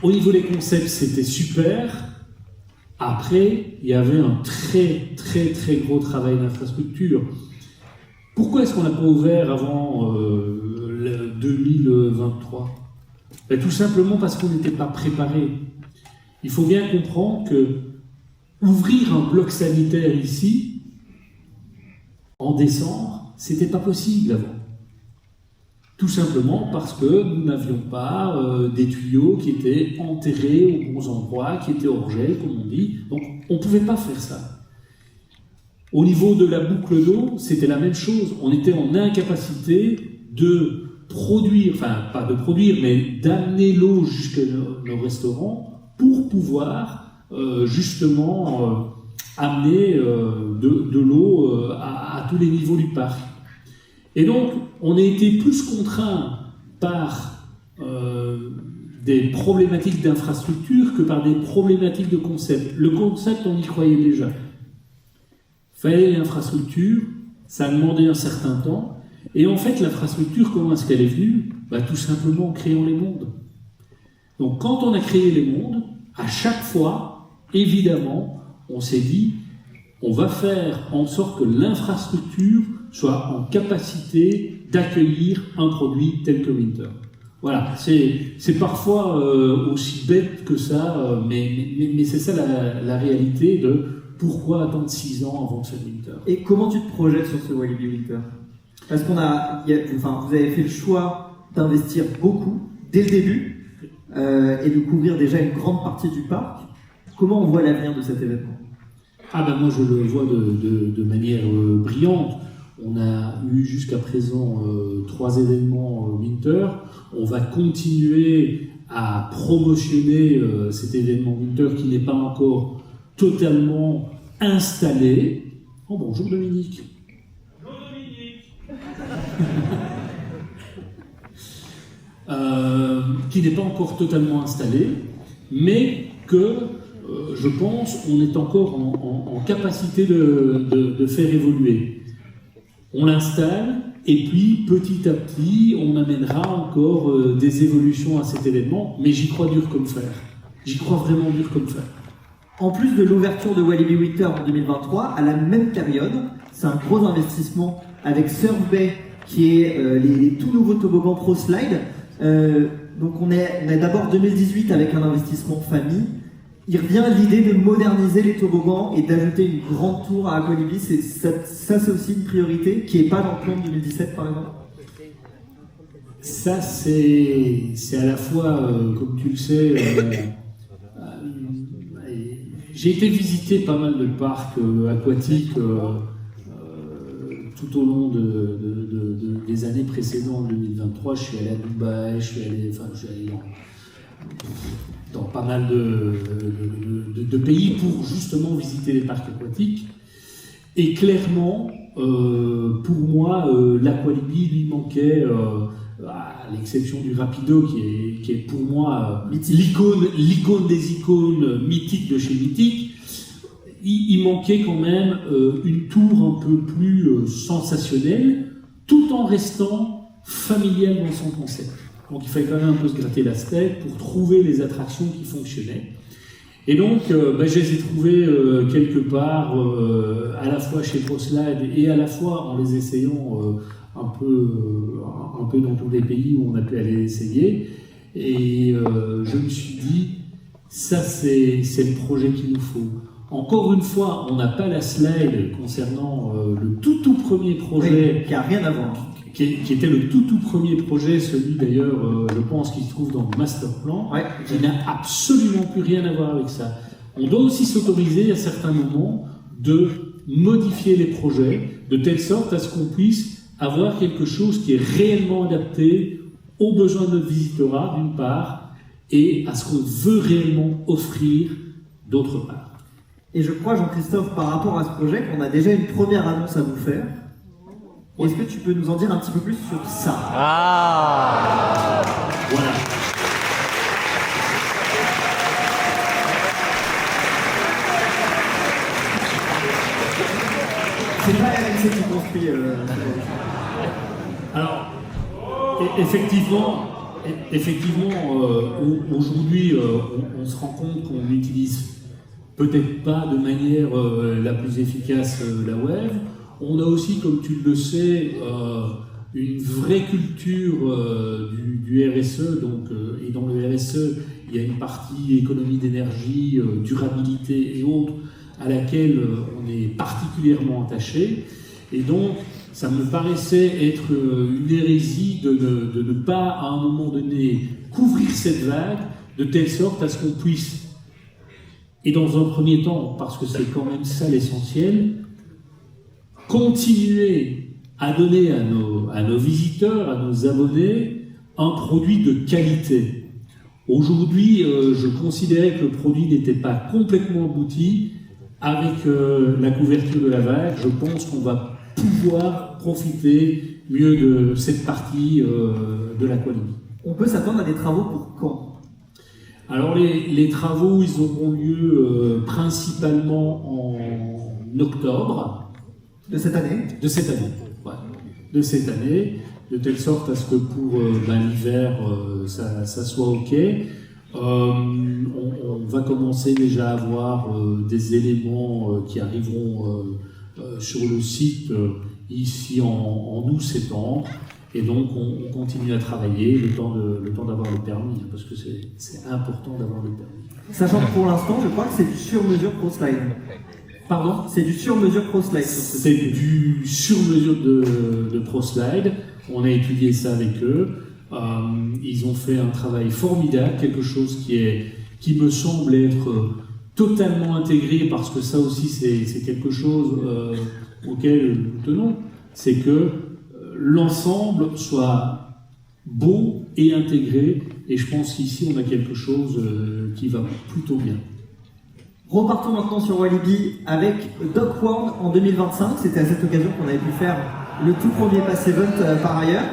au niveau des concepts, c'était super. Après, il y avait un très gros travail d'infrastructure. Pourquoi est-ce qu'on n'a pas ouvert avant 2023 ? Ben, tout simplement parce qu'on n'était pas préparé. Il faut bien comprendre que ouvrir un bloc sanitaire ici, en décembre, c'était pas possible avant. Tout simplement parce que nous n'avions pas des tuyaux qui étaient enterrés aux bons endroits, qui étaient hors gel, comme on dit. Donc, on ne pouvait pas faire ça. Au niveau de la boucle d'eau, c'était la même chose. On était en incapacité de produire, enfin, pas de produire, mais d'amener l'eau jusqu'à nos restaurants pour pouvoir, justement, amener de l'eau à tous les niveaux du parc. Et donc, on a été plus contraints par des problématiques d'infrastructure que par des problématiques de concept. Le concept, on y croyait déjà. Fallait l'infrastructure, ça a demandé un certain temps. Et en fait, l'infrastructure, comment est-ce qu'elle est venue ? Tout simplement en créant les mondes. Donc, quand on a créé les mondes, à chaque fois, évidemment, on s'est dit, on va faire en sorte que l'infrastructure soit en capacité d'accueillir un produit tel que Winter. Voilà, c'est parfois aussi bête que ça, mais c'est ça la réalité de pourquoi attendre 6 ans avant ce Winter. Et comment tu te projettes sur ce Walibi Winter ? Parce vous avez fait le choix d'investir beaucoup dès le début et de couvrir déjà une grande partie du parc. Comment on voit l'avenir de cet événement ? Moi je le vois de manière brillante. On a eu jusqu'à présent 3 événements Winter. On va continuer à promotionner cet événement Winter qui n'est pas encore totalement installé. Oh, bonjour Dominique. Bonjour Dominique. Qui n'est pas encore totalement installé, mais que je pense on est encore en capacité de faire évoluer. On l'installe, et puis petit à petit, on amènera encore des évolutions à cet événement, mais j'y crois dur comme fer. J'y crois vraiment dur comme fer. En plus de l'ouverture de Walibi Winter en 2023, à la même période, c'est un gros investissement avec Surf Bay, qui est les tout nouveaux toboggans Pro Slide. Donc on est d'abord 2018 avec un investissement famille. Il revient l'idée de moderniser les toboggans et d'ajouter une grande tour à Aqualibi. Ça c'est aussi une priorité qui n'est pas dans le plan de 2017 par exemple. Ça c'est à la fois, comme tu le sais, j'ai été visiter pas mal de parcs aquatiques tout au long des années précédentes, 2023. Je suis allé à Dubaï, je suis allé dans pas mal de pays pour justement visiter les parcs aquatiques. Et clairement, pour moi, l'Aqualibi lui manquait, à l'exception du Rapido, qui est pour moi l'icône des icônes mythiques de chez Mythique, il manquait quand même une tour un peu plus sensationnelle, tout en restant familial dans son concept. Donc il fallait quand même un peu se gratter la tête pour trouver les attractions qui fonctionnaient. Et donc je les ai trouvées quelque part, à la fois chez ProSlide et à la fois en les essayant un peu dans tous les pays où on a pu aller essayer. Et je me suis dit, ça c'est le projet qu'il nous faut. Encore une fois, on n'a pas la slide concernant le tout premier projet. Oui, qui n'a rien à voir. Qui était le tout premier projet, celui d'ailleurs, je pense, qui se trouve dans le master plan, Ouais. qui n'a absolument plus rien à voir avec ça. On doit aussi s'autoriser à certains moments de modifier les projets de telle sorte à ce qu'on puisse avoir quelque chose qui est réellement adapté aux besoins de notre visitorat, d'une part, et à ce qu'on veut réellement offrir, d'autre part. Et je crois, Jean-Christophe, par rapport à ce projet, qu'on a déjà une première annonce à vous faire. Est-ce que tu peux nous en dire un petit peu plus sur ça? Ah. Voilà. C'est pas RMC qui construit. Alors, effectivement, aujourd'hui, on se rend compte qu'on n'utilise peut-être pas de manière la plus efficace la web. On a aussi, comme tu le sais, une vraie culture du RSE. Donc, et dans le RSE, il y a une partie économie d'énergie, durabilité et autres, à laquelle on est particulièrement attaché. Et donc, ça me paraissait être une hérésie de ne pas, à un moment donné, couvrir cette vague de telle sorte à ce qu'on puisse, et dans un premier temps, parce que c'est quand même ça l'essentiel, continuer à donner à nos visiteurs, à nos abonnés, un produit de qualité. Aujourd'hui, je considérais que le produit n'était pas complètement abouti. Avec la couverture de la vague, je pense qu'on va pouvoir profiter mieux de cette partie de l'aqualibie. On peut s'attendre à des travaux pour quand? Alors les travaux, ils auront lieu principalement en octobre. De cette année? De cette année, ouais. De cette année, de telle sorte à ce que pour l'hiver, ça soit OK. On va commencer déjà à avoir des éléments qui arriveront sur le site ici en août-septembre. Et donc on continue à travailler le temps d'avoir le permis, parce que c'est important d'avoir le permis. Sachant que pour l'instant, je crois que c'est du sur-mesure ProSlide. Pardon? C'est du sur-mesure ProSlide. C'est du sur-mesure de ProSlide. On a étudié ça avec eux. Ils ont fait un travail formidable, quelque chose qui me semble être totalement intégré, parce que ça aussi c'est quelque chose auquel nous tenons, c'est que l'ensemble soit beau et intégré, et je pense qu'ici on a quelque chose qui va plutôt bien. Repartons maintenant sur Walibi avec DocWorld en 2025. C'était à cette occasion qu'on avait pu faire le tout premier Pass Event par ailleurs.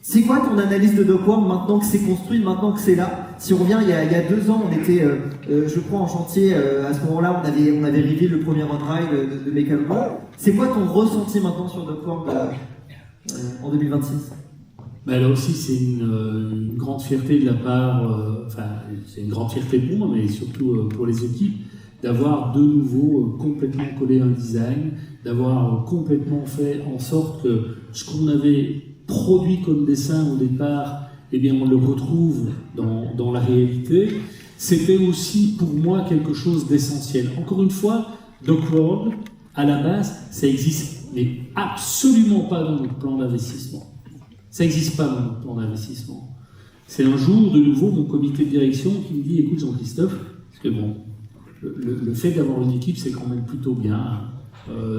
C'est quoi ton analyse de DocWorld maintenant que c'est construit, maintenant que c'est là? Si on revient il y a 2 ans, on était, je crois, en chantier. À ce moment-là, on avait reveal le premier on-ride de Mécalon. C'est quoi ton ressenti maintenant sur DocWorld en 2026? Là aussi, c'est une grande fierté de la part, c'est une grande fierté pour moi, mais surtout pour les équipes, d'avoir de nouveau complètement collé un design, d'avoir complètement fait en sorte que ce qu'on avait produit comme dessin au départ, eh bien on le retrouve dans la réalité. C'était aussi pour moi quelque chose d'essentiel. Encore une fois, DocWorld, à la base, ça existe, mais absolument pas dans notre plan d'investissement. Ça n'existe pas dans notre plan d'investissement. C'est un jour, de nouveau, mon comité de direction qui me dit, écoute Jean-Christophe, parce que bon, le fait d'avoir une équipe, c'est quand même plutôt bien.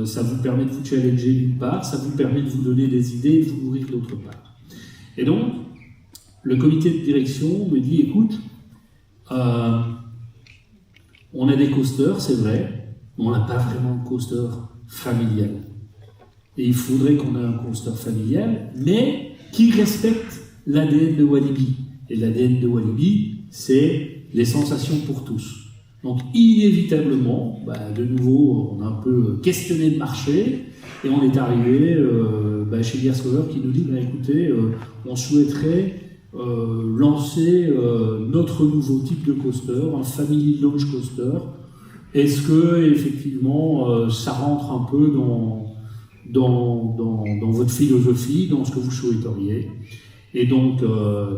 Ça vous permet de vous challenger d'une part, ça vous permet de vous donner des idées et de vous nourrir d'autre part. Et donc, le comité de direction me dit, écoute, on a des coasters, c'est vrai, mais on n'a pas vraiment de coaster familial. Et il faudrait qu'on ait un coaster familial, mais qui respecte l'ADN de Walibi. Et l'ADN de Walibi, c'est les sensations pour tous. Donc inévitablement, de nouveau, on a un peu questionné le marché, et on est arrivé chez Gearscover qui nous dit, écoutez, on souhaiterait lancer notre nouveau type de coaster, un Family Launch Coaster. Est-ce que effectivement ça rentre un peu dans votre philosophie, dans ce que vous souhaiteriez? Et donc,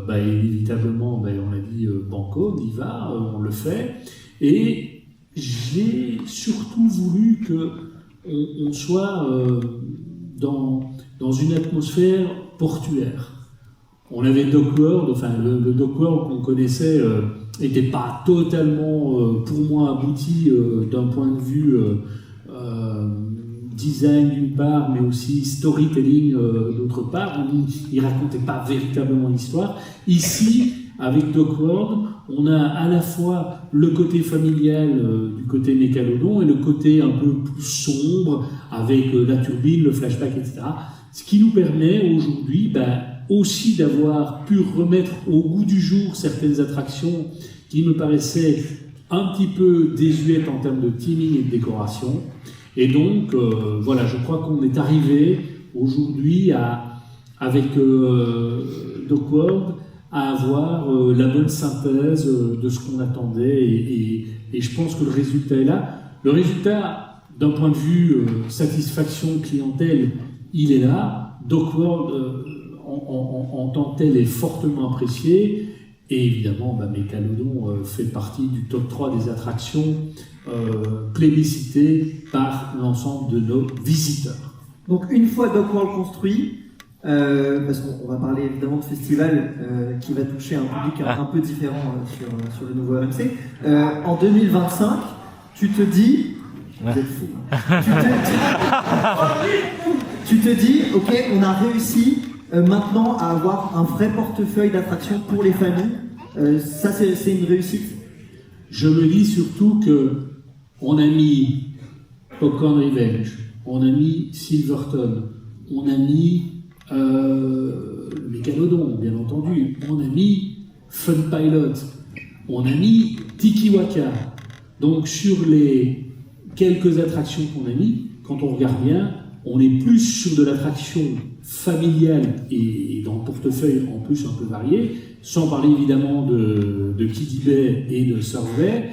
inévitablement, on a dit banco, on y va, on le fait. Et j'ai surtout voulu qu'on soit dans une atmosphère portuaire. On avait Dockworld, enfin le Dockworld qu'on connaissait n'était pas totalement, pour moi, abouti d'un point de vue design d'une part, mais aussi storytelling d'autre part. Il ne racontait pas véritablement l'histoire. Ici, avec Dockworld, on a à la fois le côté familial du côté Mégalodon et le côté un peu plus sombre avec la turbine, le flashback, etc. Ce qui nous permet aujourd'hui aussi d'avoir pu remettre au goût du jour certaines attractions qui me paraissaient un petit peu désuètes en termes de teaming et de décoration. Et donc, voilà, je crois qu'on est arrivé aujourd'hui avec Dockworld à avoir la bonne synthèse de ce qu'on attendait et je pense que le résultat est là. Le résultat, d'un point de vue satisfaction clientèle, il est là. Dockworld en tant que tel est fortement apprécié et évidemment Mégalodon fait partie du top 3 des attractions plébiscitées par l'ensemble de nos visiteurs. Donc une fois Dockworld construit, parce qu'on va parler évidemment de festival qui va toucher un public un peu différent sur le nouveau RMC. En 2025, tu te dis, vous êtes fous. Tu te dis, ok, on a réussi maintenant à avoir un vrai portefeuille d'attractions pour les familles. Ça, c'est une réussite. Je me dis surtout que on a mis Popcorn Revenge, on a mis Silverton, on a mis Mégalodon, bien entendu, on a mis Fun Pilot, on a mis Tiki Waka. Donc sur les quelques attractions qu'on a mis, quand on regarde bien, on est plus sur de l'attraction familiale et dans le portefeuille en plus un peu varié, sans parler évidemment de Kiddy Bay et de Surf Bay.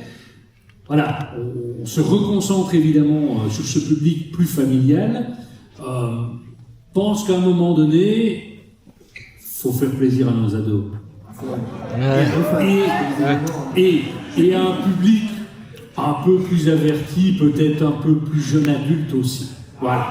Voilà, on se reconcentre évidemment sur ce public plus familial. Pense qu'à un moment donné, faut faire plaisir à nos ados. Et à un public un peu plus averti, peut-être un peu plus jeune adulte aussi. Voilà.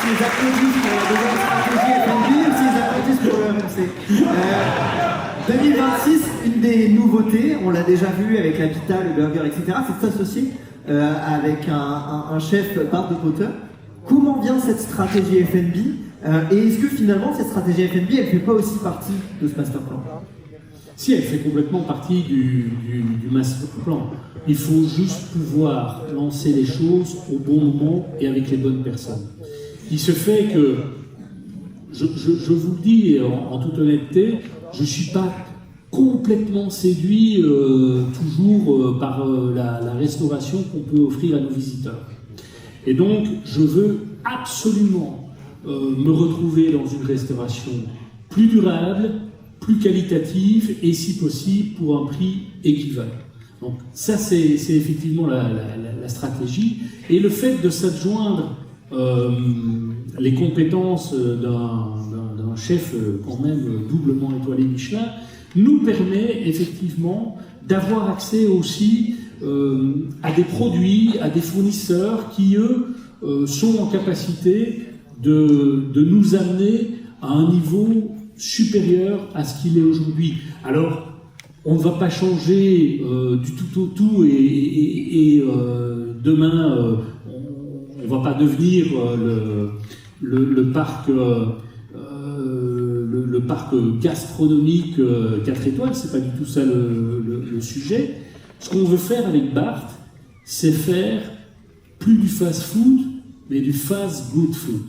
S'ils applaudissent pour la deuxième stratégie FNB ou s'ils applaudissent pour le RMC. 2026, une des nouveautés, on l'a déjà vu avec la pita, le burger, etc., c'est de s'associer avec un chef bar de Potter. Comment vient cette stratégie FNB et est-ce que finalement cette stratégie FNB, elle ne fait pas aussi partie de ce master plan? Si, elle fait complètement partie du master plan. Il faut juste pouvoir lancer les choses au bon moment et avec les bonnes personnes. Il se fait que, je vous le dis en toute honnêteté, je ne suis pas complètement séduit toujours par la restauration qu'on peut offrir à nos visiteurs. Et donc, je veux absolument me retrouver dans une restauration plus durable, plus qualitative et si possible pour un prix équivalent. Donc ça c'est effectivement la stratégie et le fait de s'adjoindre les compétences d'un chef quand même doublement étoilé Michelin nous permet effectivement d'avoir accès aussi à des produits, à des fournisseurs qui eux sont en capacité de nous amener à un niveau supérieur à ce qu'il est aujourd'hui. Alors, on ne va pas changer du tout au tout et demain, on ne va pas devenir le parc gastronomique 4 étoiles, c'est pas du tout ça le sujet. Ce qu'on veut faire avec Bart, c'est faire plus du fast-food, mais du fast-good food.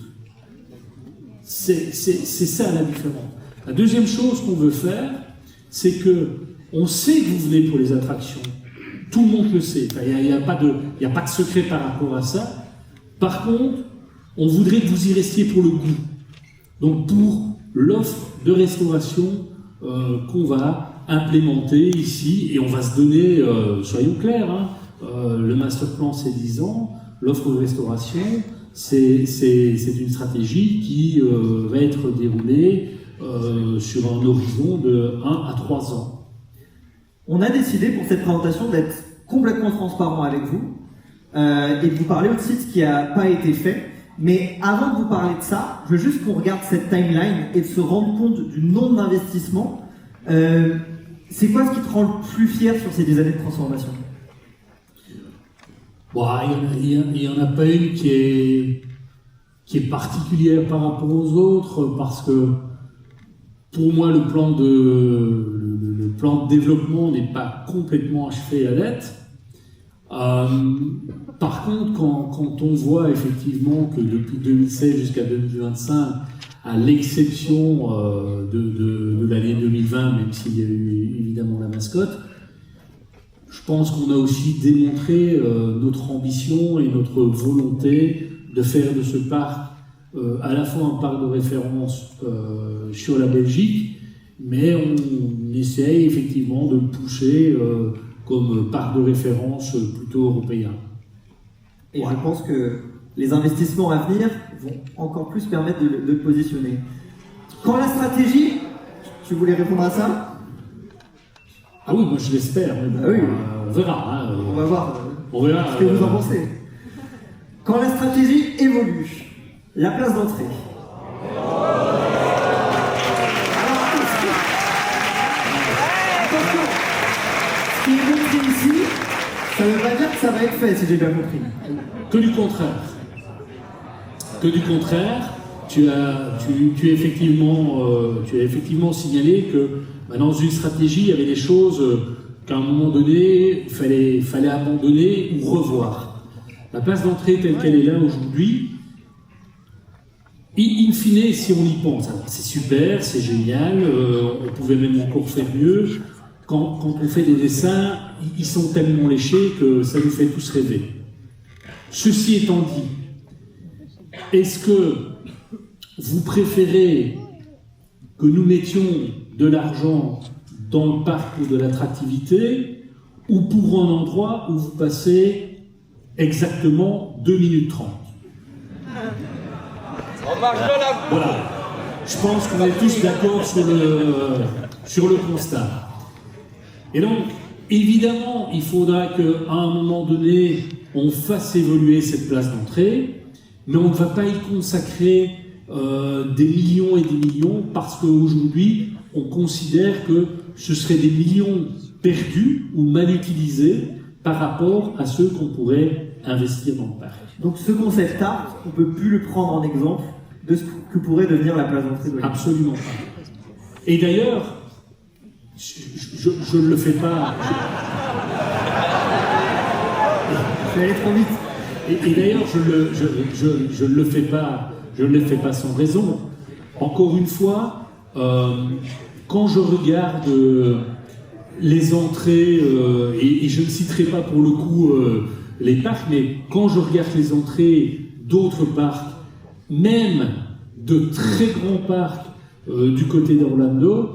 C'est ça la différence. La deuxième chose qu'on veut faire, c'est que on sait que vous venez pour les attractions. Tout le monde le sait. Il n'y a pas de secret par rapport à ça. Par contre, on voudrait que vous y restiez pour le goût. Donc pour l'offre de restauration qu'on va implémenter ici, et on va se donner, soyons clairs, le master plan c'est 10 ans, l'offre de restauration c'est une stratégie qui va être déroulée sur un horizon de 1 à 3 ans. On a décidé pour cette présentation d'être complètement transparent avec vous et de vous parler aussi de ce qui n'a pas été fait. Mais avant de vous parler de ça, je veux juste qu'on regarde cette timeline et de se rendre compte du nombre d'investissements. C'est quoi ce qui te rend le plus fier sur ces 10 années de transformation? Bon, il n'y en a pas une qui est particulière par rapport aux autres, parce que pour moi, le plan de développement n'est pas complètement achevé à date. Par contre, quand on voit effectivement que depuis 2016 jusqu'à 2025, à l'exception de l'année 2020, même s'il y a eu évidemment la mascotte, je pense qu'on a aussi démontré notre ambition et notre volonté de faire de ce parc à la fois un parc de référence sur la Belgique, mais on essaye effectivement de le pousser comme parc de référence plutôt européen. Et je pense que les investissements à venir vont encore plus permettre de le positionner. Quand la stratégie, tu voulais répondre à ça? Ah oui, moi je l'espère, mais bon, oui. On verra. Hein, on va voir on verra, ce que vous en pensez. Quand la stratégie évolue, la place d'entrée. Attention, ce qui est montré ici, ça ne veut pas dire que ça va être fait, si j'ai bien compris. Que du contraire. Que du contraire, tu as effectivement signalé que dans une stratégie, il y avait des choses qu'à un moment donné, il fallait abandonner ou revoir. La place d'entrée telle qu'elle est là aujourd'hui, in fine, si on y pense, alors c'est super, c'est génial, on pouvait même encore faire mieux. Quand on fait des dessins, ils sont tellement léchés que ça nous fait tous rêver. Ceci étant dit, est-ce que vous préférez que nous mettions de l'argent dans le parc pour de l'attractivité ou pour un endroit où vous passez exactement 2 minutes 30? Voilà. Je pense qu'on est tous d'accord sur le constat. Et donc, évidemment, il faudra qu'à un moment donné, on fasse évoluer cette place d'entrée, mais on ne va pas y consacrer des millions et des millions, parce qu'aujourd'hui, on considère que ce seraient des millions perdus ou mal utilisés par rapport à ceux qu'on pourrait investir dans le parc. Donc ce concept-là, on ne peut plus le prendre en exemple de ce que pourrait devenir la place d'entrée de Absolument pas. Et d'ailleurs, je ne le fais pas. Je vais aller trop vite. Et d'ailleurs, je ne le fais pas. Je ne le fais pas sans raison. Encore une fois, quand je regarde les entrées, et je ne citerai pas pour le coup les parcs, mais quand je regarde les entrées d'autres parcs, même de très grands parcs du côté d'Orlando,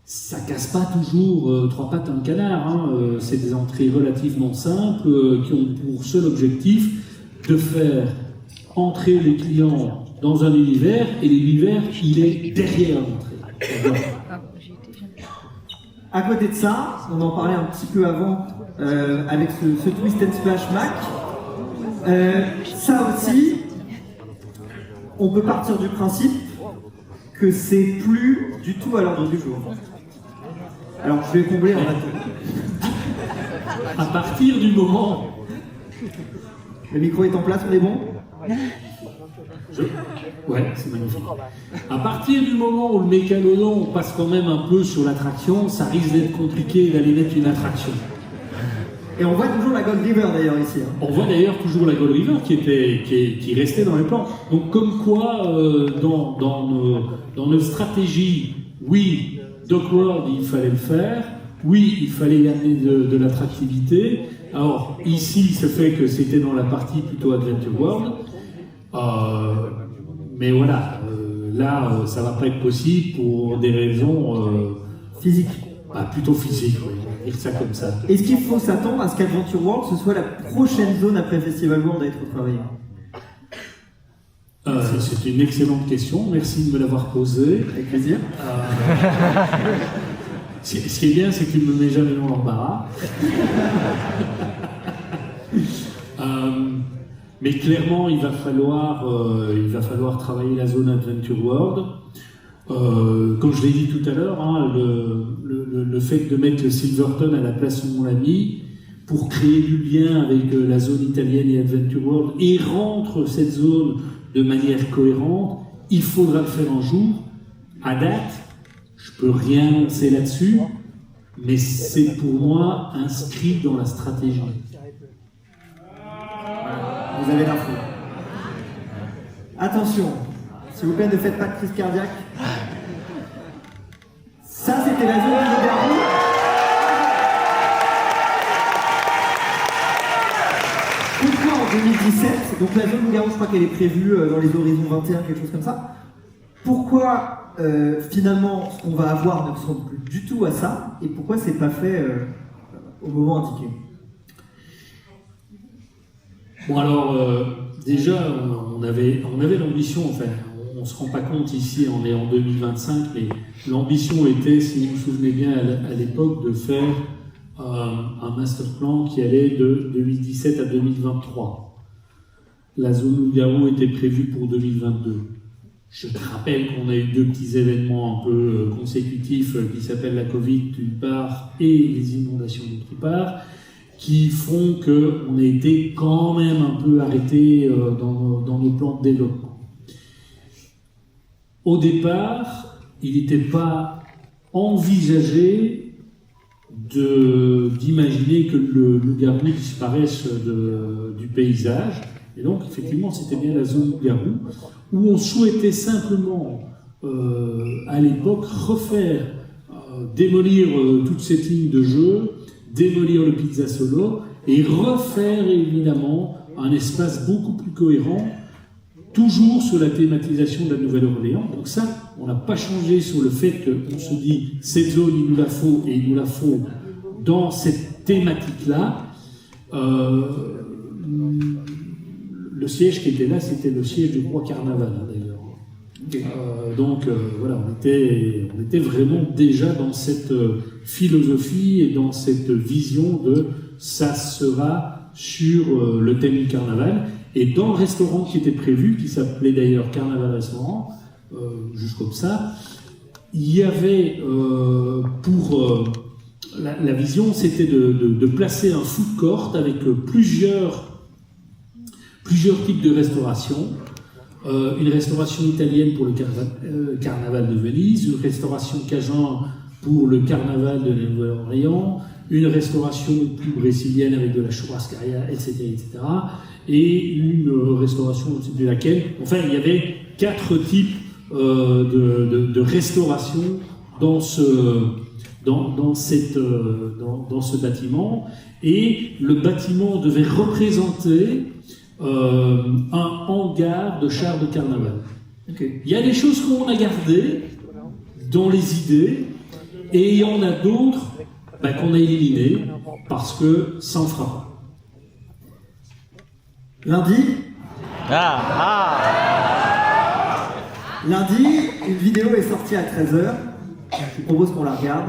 ça casse pas toujours 3 pattes à un canard. Hein. C'est des entrées relativement simples qui ont pour seul objectif de faire entrer les clients dans un univers, et l'univers, il est derrière l'entrée. À côté de ça, on en parlait un petit peu avant avec ce Twist and Splash Mac. Ça aussi, on peut partir du principe que c'est plus du tout à l'ordre du jour. Alors je vais combler en attendant. À partir du moment... Le micro est en place, on est bon? Ouais, c'est magnifique. À partir du moment où le mégalodon passe quand même un peu sur l'attraction, ça risque d'être compliqué d'aller mettre une attraction. Et on voit toujours la Gold River d'ailleurs ici. Hein. On voit d'ailleurs toujours la Gold River qui restait dans les plans. Donc comme quoi, dans notre stratégie, oui, Dock World, il fallait le faire. Oui, il fallait y amener de l'attractivité. Alors ici, ce fait que c'était dans la partie plutôt Adventure World. Mais voilà, là, ça va pas être possible pour des raisons physiques. Plutôt physiques, oui, on va dire ça comme ça. Est-ce qu'il faut s'attendre à ce qu'Adventure World ce soit la prochaine zone après Festival World à être travaillée? C'est une excellente question, merci de me l'avoir posée. Avec plaisir. Ce qui est bien, c'est que tu ne me mets jamais dans l'embarras. Mais clairement, il va falloir travailler la zone Adventure World. Comme je l'ai dit tout à l'heure, hein, le fait de mettre le Silverton à la place où on l'a mis, pour créer du lien avec la zone italienne et Adventure World, et rendre cette zone de manière cohérente, il faudra le faire un jour. À date, je peux rien annoncer là-dessus, mais c'est pour moi inscrit dans la stratégie. Vous avez l'info. Attention, s'il vous plaît, ne faites pas de crise cardiaque. Ça, c'était la zone du Loup-Garou. Pourquoi en 2017, donc la zone Loup-Garou, je crois qu'elle est prévue dans les horizons 21, quelque chose comme ça. Pourquoi finalement ce qu'on va avoir ne ressemble plus du tout à ça, et pourquoi c'est pas fait au moment indiqué? Bon alors, déjà, on avait l'ambition, enfin, on ne se rend pas compte ici, on est en 2025, mais l'ambition était, si vous vous souvenez bien à l'époque, de faire un master plan qui allait de 2017 à 2023. La zone Loup-Garou était prévue pour 2022. Je te rappelle qu'on a eu 2 petits événements un peu consécutifs qui s'appellent la Covid d'une part et les inondations d'autre part, qui font qu'on a été quand même un peu arrêté dans nos plans de développement. Au départ, il n'était pas envisagé d'imaginer que le Loup-Garou disparaisse du paysage. Et donc, effectivement, c'était bien la zone Loup-Garou, où on souhaitait simplement, à l'époque, refaire, démolir toute cette ligne de jeu, démolir le Pizza Solo, et refaire, évidemment, un espace beaucoup plus cohérent, toujours sur la thématisation de la Nouvelle-Orléans. Donc ça, on n'a pas changé sur le fait qu'on se dit, cette zone, il nous la faut, et il nous la faut dans cette thématique-là. Le siège qui était là, c'était le siège du Roi Carnaval, d'ailleurs. Okay. Donc voilà, on était vraiment déjà dans cette philosophie et dans cette vision de ça sera sur le thème du carnaval. Et dans le restaurant qui était prévu, qui s'appelait d'ailleurs Carnaval Restaurant, juste comme ça, il y avait la vision, c'était de placer un food court avec plusieurs types de restauration. Une restauration italienne pour le carnaval de Venise, une restauration cajun pour le carnaval de la Nouvelle-Orléans, une restauration plus brésilienne avec de la churrascaria, etc., etc., et une restauration, je ne sais plus laquelle. Enfin, il y avait 4 types de restauration dans ce bâtiment, et le bâtiment devait représenter un hangar de chars de carnaval. Okay. Il y a des choses qu'on a gardées dans les idées, et il y en a d'autres qu'on a éliminées parce que ça en fera pas. Lundi, lundi, une vidéo est sortie à 13h. Je vous propose qu'on la regarde.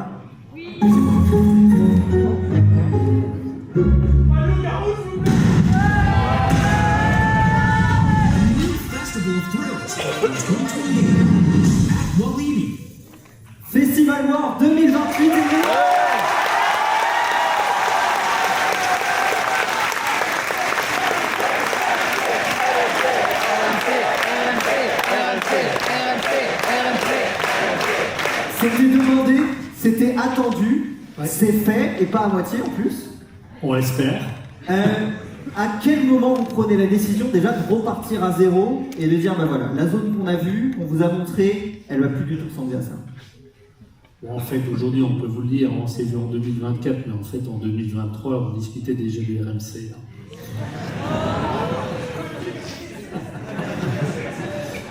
Festival Noir 2028. C'était demandé, c'était attendu, ouais. C'est fait, et pas à moitié en plus. On l'espère. À quel moment vous prenez la décision déjà de repartir à zéro et de dire, voilà, la zone qu'on a vue, qu'on vous a montrée, elle va plus du tout ressembler à ça? Bon, en fait, aujourd'hui, on peut vous le dire, on s'est vu en 2024, mais en fait, en 2023, on discutait déjà du RMC.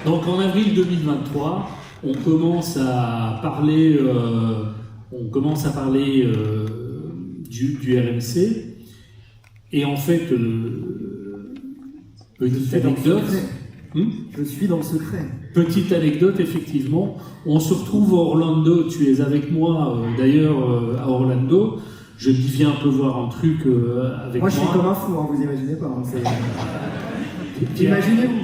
Donc, en avril 2023, on commence à parler du RMC. Et en fait, petite anecdote, Je suis dans le secret. Petite anecdote, effectivement, on se retrouve à Orlando, tu es avec moi d'ailleurs à Orlando, je dis viens un peu voir un truc avec moi. Moi je suis comme un fou, hein, vous imaginez pas. Hein, Imaginez-vous.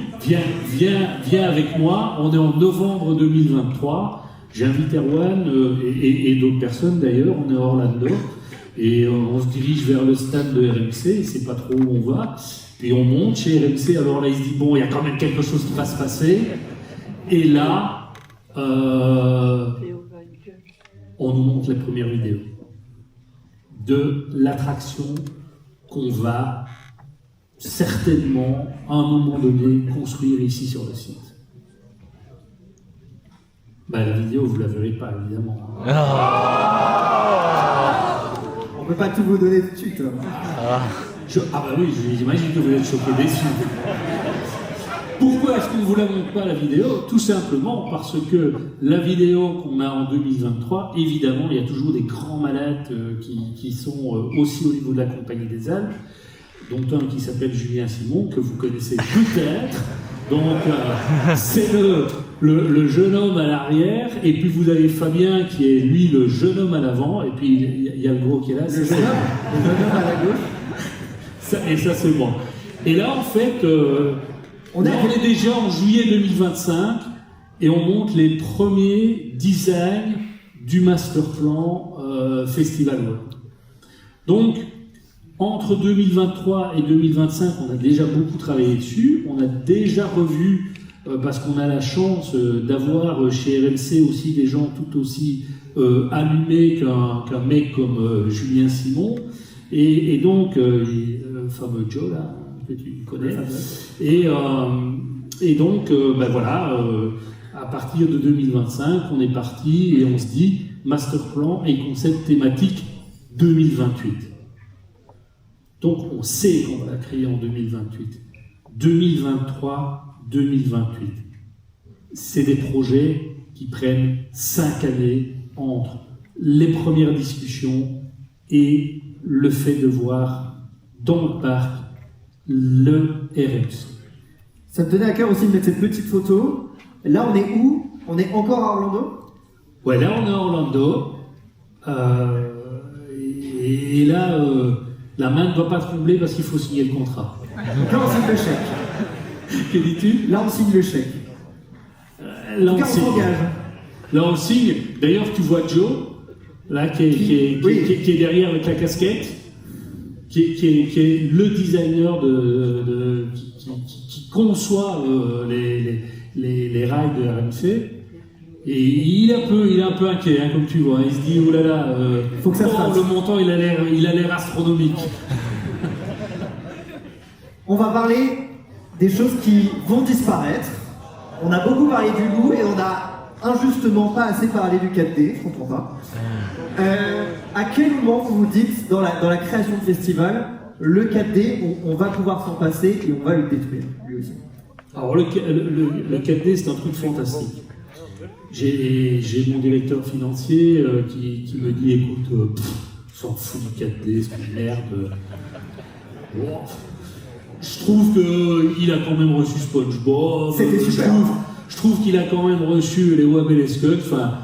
Viens avec moi, on est en novembre 2023, j'invite Erwan et d'autres personnes d'ailleurs, on est à Orlando, et on se dirige vers le stade de RMC, c'est pas trop où on va. Puis on monte chez RMC, alors là il se dit bon, il y a quand même quelque chose qui va se passer. Et là, on nous montre la première vidéo de l'attraction qu'on va certainement, à un moment donné, construire ici sur le site. La vidéo, vous la verrez pas, évidemment. On peut pas tout vous donner tout de suite. Oui, j'imagine que vous êtes choqués déçus. Pourquoi est-ce qu'on ne vous la montre pas, la vidéo? Tout simplement parce que la vidéo qu'on a en 2023, évidemment, il y a toujours des grands malades qui sont aussi au niveau de la Compagnie des Alpes, dont un qui s'appelle Julien Simon, que vous connaissez peut-être. Donc, c'est le jeune homme à l'arrière, et puis vous avez Fabien qui est, lui, le jeune homme à l'avant, et puis il y a le gros qui est là. Le jeune homme à la gauche. Et ça, c'est moi. Et là, en fait, on est déjà en juillet 2025 et on monte les premiers designs du master plan Festival World. Donc, entre 2023 et 2025, on a déjà beaucoup travaillé dessus. On a déjà revu, parce qu'on a la chance d'avoir chez RMC aussi des gens tout aussi allumés qu'un mec comme Julien Simon. Et donc, le fameux Joe, là, que tu connais. Et donc, voilà, à partir de 2025, on est parti et on se dit master plan et concept thématique 2028. Donc, on sait qu'on va la créer en 2028. 2023, 2028. C'est des projets qui prennent 5 années entre les premières discussions et le fait de voir dans le parc le RMC. Ça me tenait à cœur aussi de mettre cette petite photo. Là, on est où? On est encore à Orlando? Ouais, là, on est à Orlando. Et là, la main ne doit pas trembler parce qu'il faut signer le contrat. Donc là, on signe le chèque. Que dis-tu? Là, on signe le chèque. Là, on s'engage. Là, on signe. D'ailleurs, tu vois Joe, là, qui est derrière avec la casquette, qui est le designer qui conçoit les rails de RMC. Et il est un peu inquiet, hein, comme tu vois. Il se dit, oh là là, faut que ça se fasse. Le montant, il a l'air astronomique. On va parler des choses qui vont disparaître. On a beaucoup parlé du loup et on a injustement pas assez parlé du 4D, je comprends pas. À quel moment vous vous dites, dans la création de festival, le 4D, on va pouvoir s'en passer et on va le détruire, lui aussi? Alors le 4D, c'est un truc fantastique. J'ai mon directeur financier qui me dit, écoute, s'en fout du 4D, c'est une merde. Wow. Je trouve qu'il a quand même reçu SpongeBob. C'était super. Je trouve qu'il a quand même reçu les Wab et les Skunks. Enfin,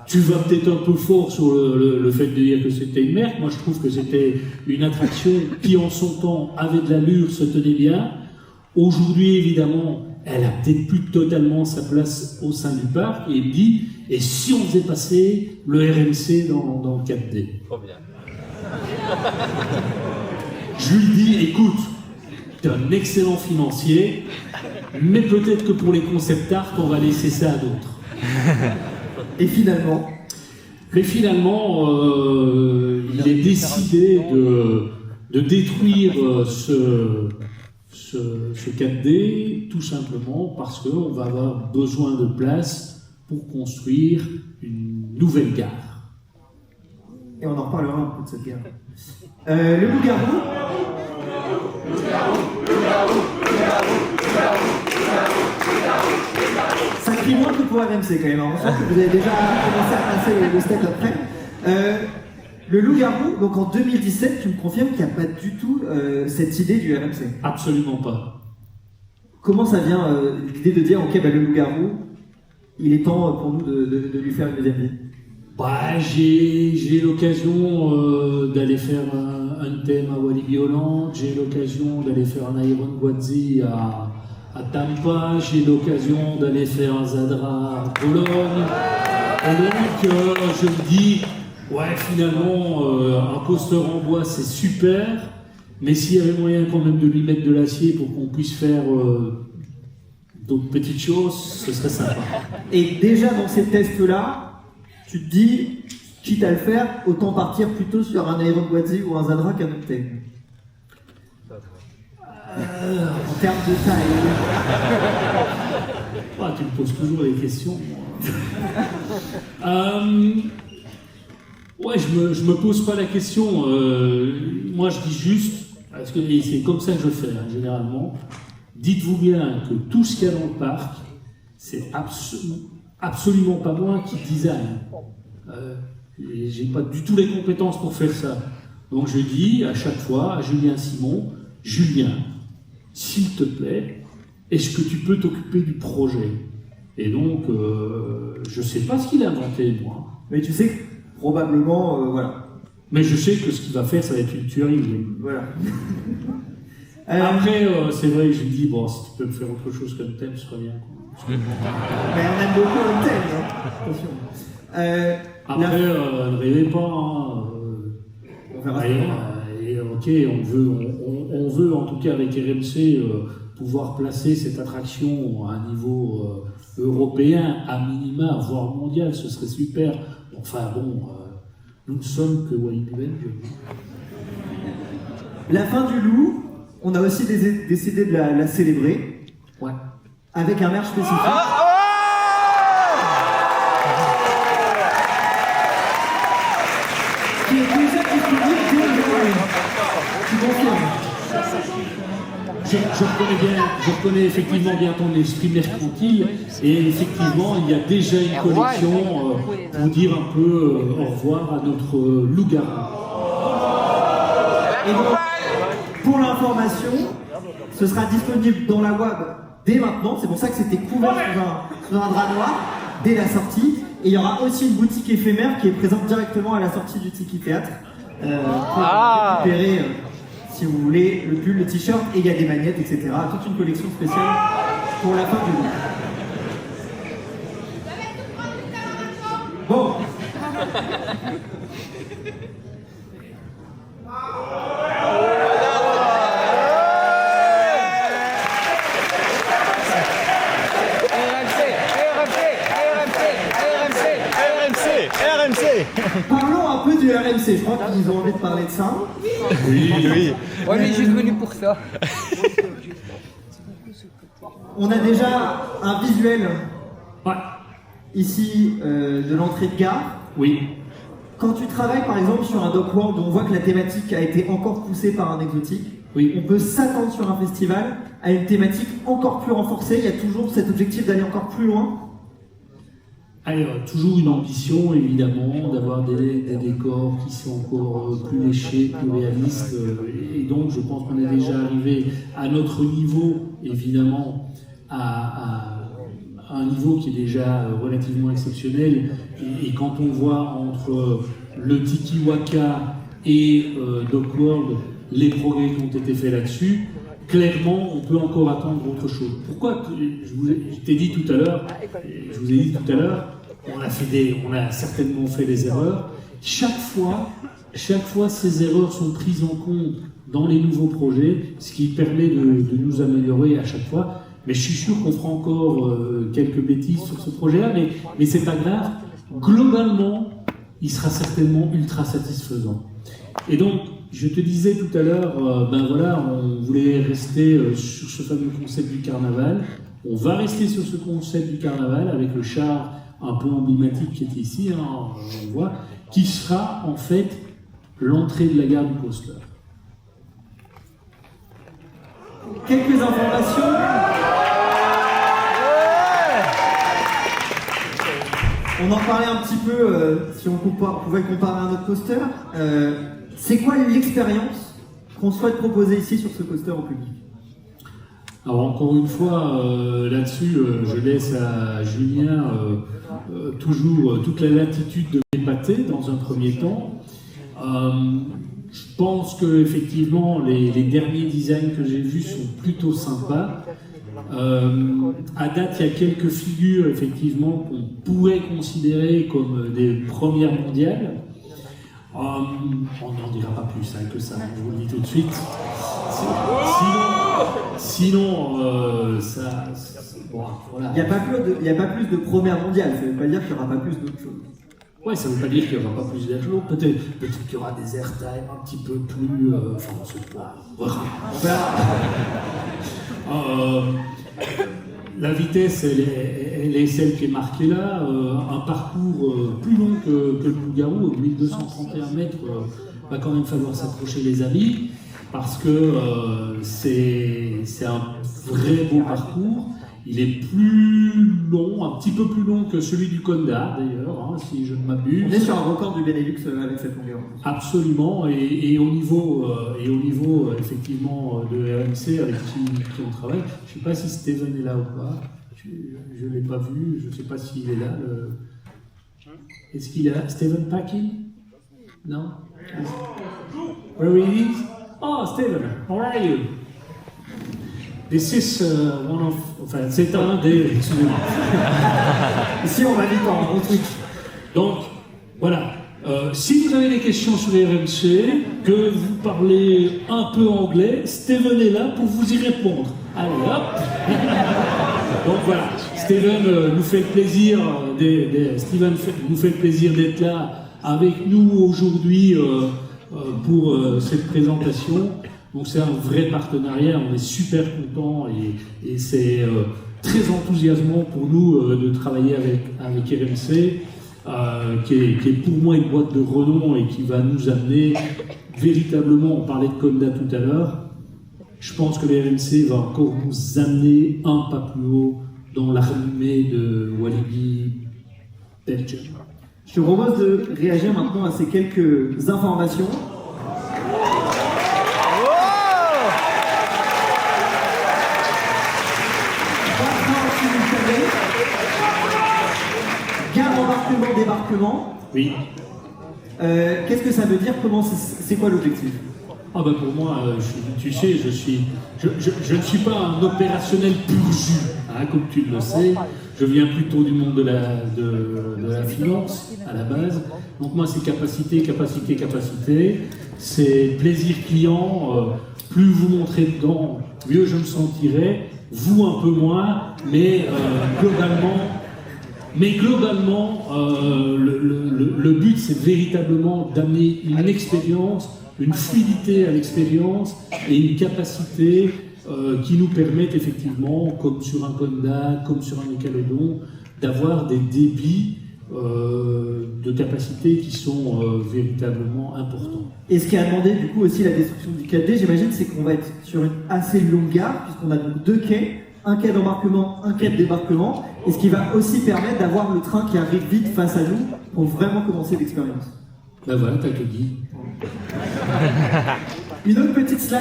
tu vas peut-être un peu fort sur le fait de dire que c'était une merde. Moi, je trouve que c'était une attraction qui, en son temps, avait de l'allure, se tenait bien. Aujourd'hui, évidemment, elle a peut-être plus totalement sa place au sein du parc. Et il me dit, et si on faisait passer le RMC dans le 4D? Trop bien. Je lui dis, écoute, t'es un excellent financier, mais peut-être que pour les concept art, on va laisser ça à d'autres. Et finalement? Mais finalement, il est décidé de détruire ce 4D, tout simplement parce qu'on va avoir besoin de place pour construire une nouvelle gare. Et on en reparlera un peu de cette gare. Le loup-garou. Ça crie moins que pour RMC quand même. On sent que vous avez déjà commencé à passer le step après. Le loup-garou, donc en 2017, tu me confirmes qu'il n'y a pas du tout cette idée du RMC? Absolument pas. comment ça vient l'idée de dire ok, le loup-garou, il est temps pour nous de lui faire une deuxième vie? J'ai l'occasion d'aller faire un thème à Walibi Holland, j'ai l'occasion d'aller faire un Iron Gwazi à Tampa, j'ai l'occasion d'aller faire un Zadra à Bologne. Et donc je me dis, ouais, finalement, un coaster en bois c'est super, mais s'il y avait moyen quand même de lui mettre de l'acier pour qu'on puisse faire d'autres petites choses, ce serait sympa. Et déjà dans ces tests-là, tu te dis, quitte à le faire, autant partir plutôt sur un Iron Gwazi ou un Zadra qu'un Octane. En termes de taille. Tu me poses toujours des questions. Ouais, je me pose pas la question. Moi, je dis juste, parce que c'est comme ça que je fais généralement. Dites-vous bien que tout ce qu'il y a dans le parc, c'est absolument pas moi qui design. J'ai pas du tout les compétences pour faire ça. Donc je dis à chaque fois à Julien Simon, Julien, s'il te plaît, est-ce que tu peux t'occuper du projet? Et donc je sais pas ce qu'il a inventé moi. Mais tu sais que probablement, voilà. Mais je sais que ce qu'il va faire, ça va être une tuerie. Voilà. Après, c'est vrai que je lui dis, bon, si tu peux me faire autre chose comme thème, ce serait bien. Mais on aime beaucoup le thème, hein. Attention. Après, ne rêvez pas. Hein. On verra. Ok, on veut en tout cas avec RMC pouvoir placer cette attraction à un niveau européen, à minima, voire mondial, ce serait super. Enfin bon, nous ne sommes que Walibi Belgium. La fin du loup, on a aussi décidé de la célébrer. Ouais. Avec un merch spécifique. Qui est déjà disponible dès aujourd'hui. Tu confirmes? Je reconnais effectivement bien ton esprit mercantile et effectivement il y a déjà une collection pour dire un peu au revoir à notre loup-garou. Et donc, pour l'information, ce sera disponible dans la web dès maintenant. C'est pour ça que c'était couvert sous un drap noir dès la sortie. Et il y aura aussi une boutique éphémère qui est présente directement à la sortie du Tiki Théâtre pour récupérer, si vous voulez, le pull, le t-shirt, et il y a des magnettes, etc. Toute une collection spéciale pour la fin du mois. Bon. RMC. Parlons un peu du RMC, je crois qu'ils ont envie de parler de ça. Oui. On est juste venu pour ça. On a déjà un visuel ici de l'entrée de gare. Oui. Quand tu travailles par exemple sur un Dock World où on voit que la thématique a été encore poussée par un exotique, on peut s'attendre sur un festival à une thématique encore plus renforcée. Il y a toujours cet objectif d'aller encore plus loin. Alors, toujours une ambition, évidemment, d'avoir des décors qui sont encore plus léchés, plus réalistes. Et donc, je pense qu'on est déjà arrivé à notre niveau, évidemment, à un niveau qui est déjà relativement exceptionnel. Et quand on voit entre le Tiki Waka et Dock World les progrès qui ont été faits là-dessus, clairement, on peut encore attendre autre chose. Pourquoi je t'ai dit tout à l'heure, je vous ai dit tout à l'heure, on a certainement fait des erreurs. Chaque fois, ces erreurs sont prises en compte dans les nouveaux projets, ce qui permet de nous améliorer à chaque fois. Mais je suis sûr qu'on fera encore quelques bêtises sur ce projet-là, mais c'est pas grave. Globalement, il sera certainement ultra satisfaisant. Et donc, je te disais tout à l'heure, on voulait rester sur ce fameux concept du carnaval. On va rester sur ce concept du carnaval avec le char un peu emblématique qui est ici, on voit, qui sera en fait l'entrée de la gare du coaster. Quelques informations. On en parlait un petit peu, si on pouvait comparer à un autre coaster. C'est quoi l'expérience qu'on souhaite proposer ici sur ce coaster au public? Alors encore une fois, là-dessus, je laisse à Julien toujours toute la latitude de m'épater dans un premier temps. Je pense que effectivement les derniers designs que j'ai vus sont plutôt sympas. À date, il y a quelques figures effectivement qu'on pourrait considérer comme des premières mondiales. On n'en dira pas plus que ça, je vous le dis tout de suite. Sinon, ça, bon, voilà. Il n'y a pas plus de première mondiale, ça ne veut pas dire qu'il n'y aura pas plus d'autres choses. Ouais, ça ne veut pas dire qu'il n'y aura pas plus d'ajouts. Peut-être qu'il y aura des airtime un petit peu plus français. La vitesse, elle est celle qui est marquée là. Un parcours plus long que le Loup-Garou, 1231 mètres, va quand même falloir s'approcher les amis, parce que c'est un vrai beau parcours. Il est plus long, un petit peu plus long que celui du Conda d'ailleurs, si je ne m'abuse. On est sur un record du Benelux avec cette longueur. Absolument, et au niveau effectivement de RMC avec qui on travaille, je ne sais pas si Steven est là ou pas, je ne l'ai pas vu, je ne sais pas s'il est là. Est-ce qu'il est là? Steven Packing? Non? Where he is? Oh, Steven, how are you? This is one of... Enfin, c'est un des... Excusez-moi. Ici, on va vite en Twitch. Donc, voilà. Si vous avez des questions sur les RMC, que vous parlez un peu anglais, Steven est là pour vous y répondre. Allez, hop. Donc voilà, Steven nous fait le plaisir nous fait le plaisir d'être là avec nous aujourd'hui pour cette présentation. Donc c'est un vrai partenariat, on est super contents et c'est très enthousiasmant pour nous de travailler avec RMC, qui est pour moi une boîte de renom et qui va nous amener véritablement, on parlait de Conda tout à l'heure, je pense que l'RMC va encore nous amener un pas plus haut dans l'armée de Walibi Belgium. Je te propose de réagir maintenant à ces quelques informations. Gare, embarquement, débarquement. Oui. Qu'est-ce que ça veut dire? C'est quoi l'objectif? Ah bah pour moi, tu sais, je ne suis pas un opérationnel pur jus, comme tu le sais. Je viens plutôt du monde de la finance à la base. Donc moi, c'est capacité. C'est plaisir client. Plus vous montrez dedans, mieux je me sentirai. Vous un peu moins, mais globalement, le but, c'est véritablement d'amener une expérience, une fluidité à l'expérience et une capacité qui nous permettent effectivement, comme sur un Conda, comme sur un Mécalodon, d'avoir des débits de capacité qui sont véritablement importants. Et ce qui a demandé du coup aussi la destruction du 4D, j'imagine, c'est qu'on va être sur une assez longue gare, puisqu'on a donc 2 quais, un quai d'embarquement, un quai de débarquement, et ce qui va aussi permettre d'avoir le train qui arrive vite face à nous pour vraiment commencer l'expérience. Ben voilà, t'as tout dit. Une autre petite slide.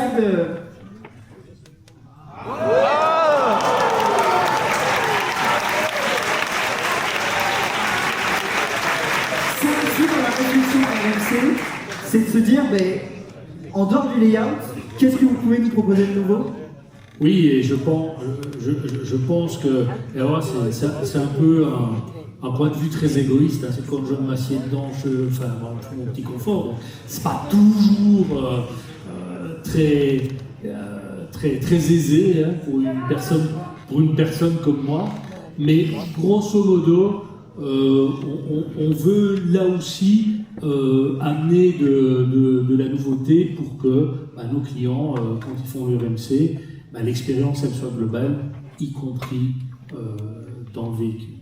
C'est aussi dans la réflexion RMC, c'est de se dire, en dehors du layout, qu'est-ce que vous pouvez nous proposer de nouveau? Oui, et je pense que, et alors c'est un peu un point de vue très égoïste, c'est quand je m'assieds dedans, je fais mon petit confort, donc c'est pas toujours très aisé pour une personne comme moi, mais grosso modo, on veut là aussi amener de la nouveauté pour que nos clients, quand ils font le RMC, l'expérience elle soit globale, y compris dans le véhicule.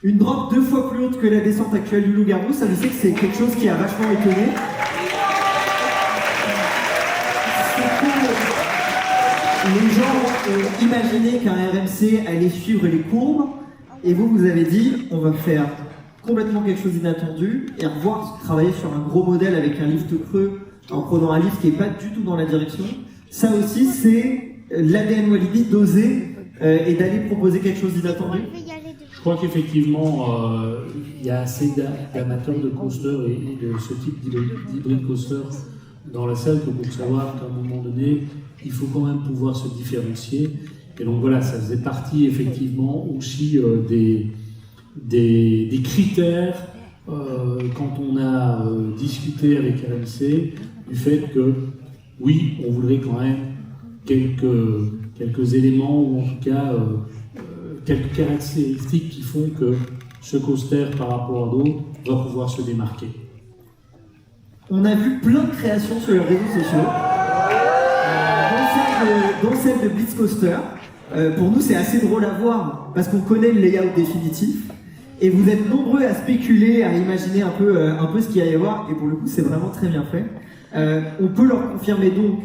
Une drop 2 fois plus haute que la descente actuelle du Loup-Garou, ça je sais que c'est quelque chose qui a vachement étonné. Les gens imaginaient qu'un RMC allait suivre les courbes, et vous avez dit, on va faire complètement quelque chose d'inattendu, et revoir travailler sur un gros modèle avec un lift creux, en prenant un lift qui n'est pas du tout dans la direction. Ça aussi, c'est l'ADN Walibi d'oser et d'aller proposer quelque chose d'inattendu. Je crois qu'effectivement, il y a assez d'amateurs de coaster et de ce type d'hybride coaster dans la salle que pour savoir qu'à un moment donné, il faut quand même pouvoir se différencier. Et donc voilà, ça faisait partie effectivement aussi des critères quand on a discuté avec RMC du fait que oui, on voudrait quand même quelques éléments ou en tout cas quelques caractéristiques qui font que ce coaster par rapport à d'autres va pouvoir se démarquer. On a vu plein de créations sur les réseaux sociaux, dont celle de Blitz Coaster. Pour nous, c'est assez drôle à voir parce qu'on connaît le layout définitif et vous êtes nombreux à spéculer, à imaginer un peu ce qu'il va y avoir et pour le coup, c'est vraiment très bien fait. On peut leur confirmer donc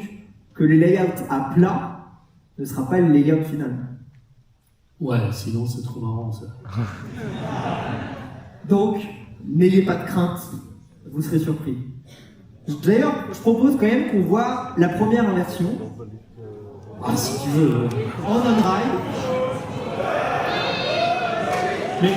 que le layout à plat ne sera pas le layout final. Ouais, sinon c'est trop marrant ça. Donc, n'ayez pas de crainte, vous serez surpris. D'ailleurs, je propose quand même qu'on voit la première version. Ah, si tu veux. En on-ride. Mais...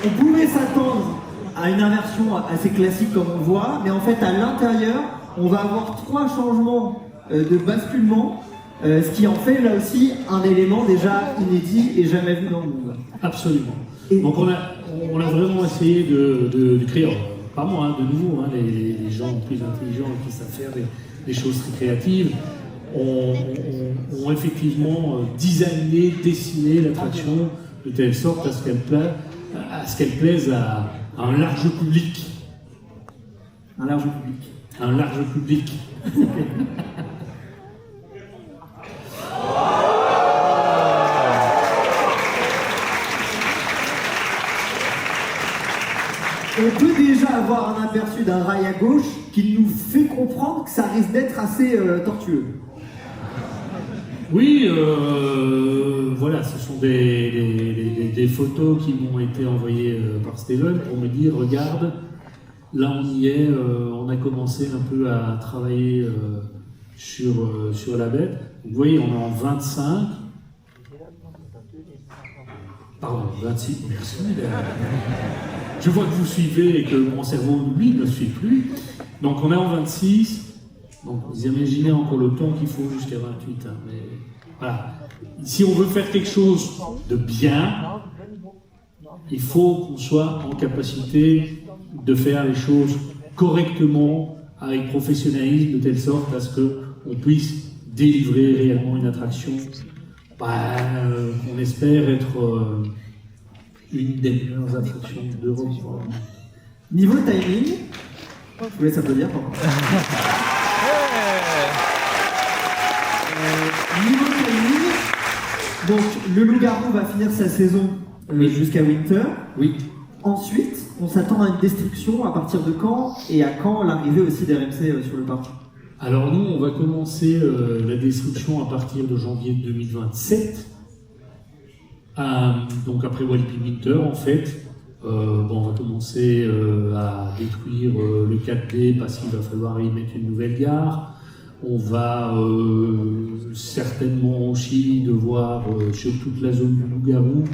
On pouvait s'attendre à une inversion assez classique comme on le voit, mais en fait à l'intérieur, on va avoir 3 changements de basculement, ce qui en fait là aussi un élément déjà inédit et jamais vu dans le monde. Absolument. Donc on a vraiment essayé de créer, pas moi, hein, de nouveau, hein, les gens plus intelligents qui savent faire des choses très créatives, ont effectivement designé, dessiné l'attraction de telle sorte à ce qu'elle plaise à un large public. Un large public. Un large public. On peut déjà avoir un aperçu d'un rail à gauche qui nous fait comprendre que ça risque d'être assez tortueux. Oui, voilà, ce sont des photos qui m'ont été envoyées par Steven pour me dire, regarde, là on y est, on a commencé un peu à travailler sur la bête. Vous voyez, on est en 25. Pardon, 26, merci. Je vois que vous suivez et que mon cerveau, lui, ne suit plus. Donc on est en 26. Donc vous imaginez encore le temps qu'il faut jusqu'à 28. Hein, mais voilà. Si on veut faire quelque chose de bien, il faut qu'on soit en capacité de faire les choses correctement, avec professionnalisme, de telle sorte à ce qu'on puisse délivrer réellement une attraction qu'on espère être une des meilleures attractions d'Europe. Niveau timing, je vous laisse applaudir. Niveau timing, donc le Loup-Garou va finir sa saison jusqu'à Winter. Oui. Ensuite, on s'attend à une destruction à partir de quand et à quand l'arrivée aussi d'RMC sur le parc? Alors nous, on va commencer la destruction à partir de janvier 2027. Donc après Walibi Winter, en fait, on va commencer à détruire le 4D parce qu'il va falloir y mettre une nouvelle gare. On va certainement aussi devoir, sur toute la zone du Loup-Garou,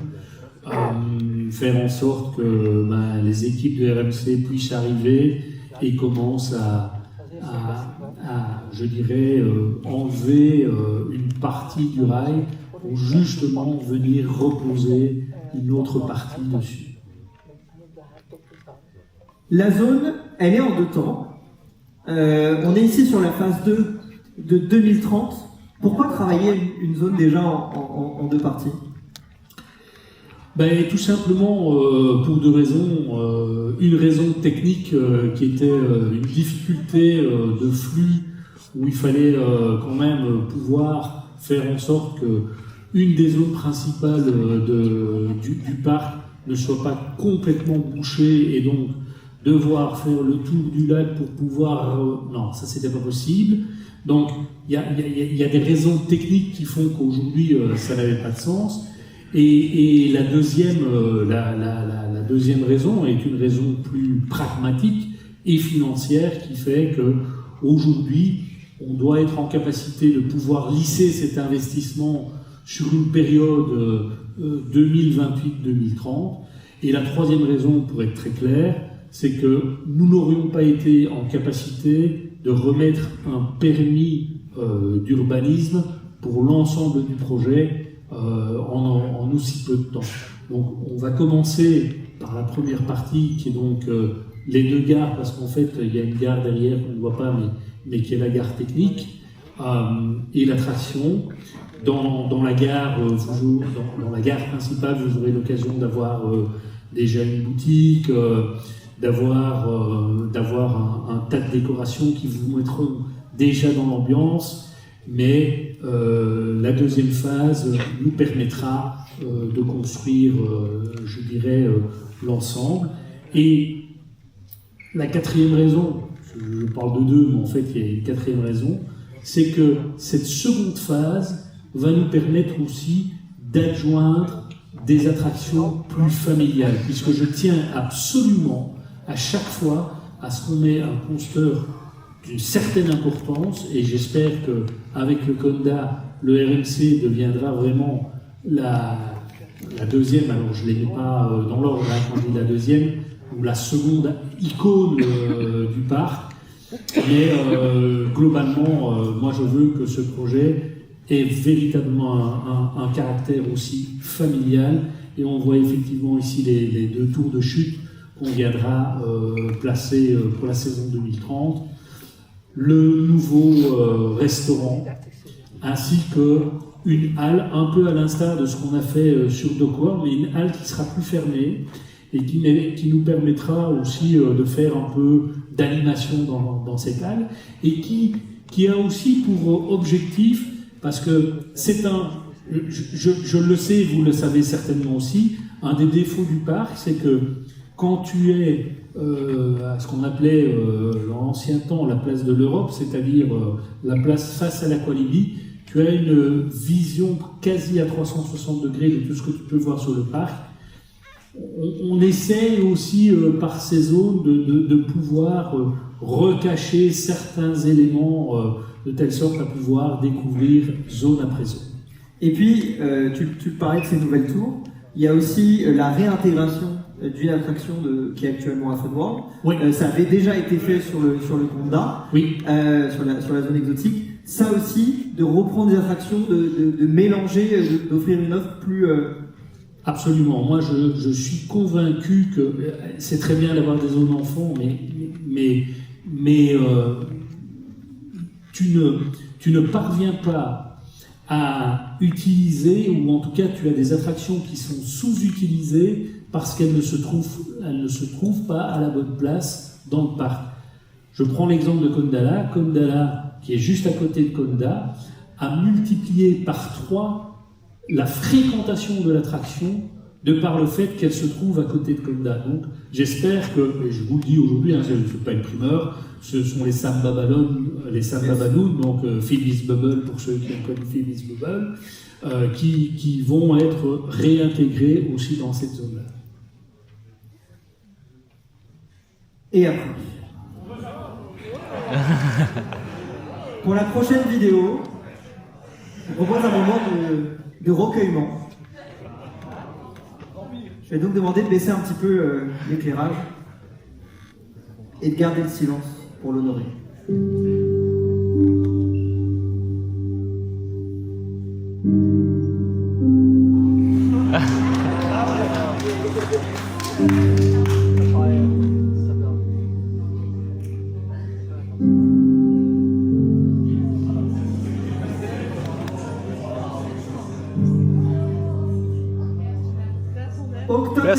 faire en sorte que les équipes de RMC puissent arriver et commencent à je dirais, enlever une partie du rail pour justement venir reposer une autre partie dessus. La zone, elle est en 2 temps. On est ici sur la phase 2 de 2030. Pourquoi travailler une zone déjà en 2 parties? Ben, tout simplement pour deux raisons. Une raison technique qui était une difficulté de flux où il fallait quand même pouvoir faire en sorte que une des zones principales du parc ne soit pas complètement bouchée et donc devoir faire le tour du lac pour pouvoir... non, ça c'était pas possible. Donc il y a des raisons techniques qui font qu'aujourd'hui ça n'avait pas de sens. Et la deuxième, la deuxième raison est une raison plus pragmatique et financière qui fait que aujourd'hui on doit être en capacité de pouvoir lisser cet investissement sur une période 2028-2030. Et la troisième raison, pour être très clair, c'est que nous n'aurions pas été en capacité de remettre un permis d'urbanisme pour l'ensemble du projet en aussi peu de temps. Donc on va commencer par la première partie qui est donc les deux gares, parce qu'en fait il y a une gare derrière qu'on ne voit pas mais qui est la gare technique et l'attraction. Dans la gare dans la gare principale, vous aurez l'occasion d'avoir déjà une boutique, d'avoir un tas de décorations qui vous mettront déjà dans l'ambiance, mais la deuxième phase nous permettra de construire, je dirais, l'ensemble. Et la quatrième raison, je parle de deux, mais en fait il y a une quatrième raison, c'est que cette seconde phase va nous permettre aussi d'adjoindre des attractions plus familiales, puisque je tiens absolument à chaque fois à ce qu'on ait un constructeur d'une certaine importance, et j'espère qu'avec le Conda, le RMC deviendra vraiment la deuxième, alors je ne les mets pas dans l'ordre, hein, quand je dis la deuxième, ou la seconde icône du parc, mais globalement, moi je veux que ce projet ait véritablement un caractère aussi familial, et on voit effectivement ici les deux tours de chute qu'on viendra placer pour la saison 2030, le nouveau restaurant, ainsi qu'une halle, un peu à l'instar de ce qu'on a fait sur Dockward, mais une halle qui sera plus fermée et qui nous permettra aussi de faire un peu d'animation dans cette halle, et qui a aussi pour objectif, parce que c'est je le sais, vous le savez certainement aussi, un des défauts du parc, c'est que quand tu es à ce qu'on appelait dans l'ancien temps la place de l'Europe, c'est-à-dire la place face à l'Aqualibi, tu as une vision quasi à 360 degrés de tout ce que tu peux voir sur le parc. On essaie aussi par ces zones de pouvoir recacher certains éléments de telle sorte à pouvoir découvrir zone après zone. Et puis, tu parlais de ces nouvelles tours, il y a aussi la réintégration d'une attraction qui est actuellement à Funworld. Oui. Ça avait déjà été fait sur le Conda, oui. sur la zone exotique. Ça aussi, de reprendre des attractions, de mélanger, d'offrir une offre plus... Absolument. Moi, je suis convaincu que c'est très bien d'avoir des zones enfants, mais tu ne parviens pas à utiliser, ou en tout cas tu as des attractions qui sont sous-utilisées parce qu'elles ne se trouvent pas à la bonne place dans le parc. Je prends l'exemple de Kondala. Kondala, qui est juste à côté de Conda, a multiplié par 3 la fréquentation de l'attraction de par le fait qu'elle se trouve à côté de Conda. Donc j'espère que, et je vous le dis aujourd'hui, hein, je ne fais pas une primeur, ce sont les Samba Balloons, donc Phoebe's Bubble pour ceux qui ont connu Phoebe's Bubble, qui vont être réintégrés aussi dans cette zone-là. Et après. Pour la prochaine vidéo, je vous propose un moment de recueillement. Je vais donc demander de baisser un petit peu l'éclairage et de garder le silence pour l'honorer.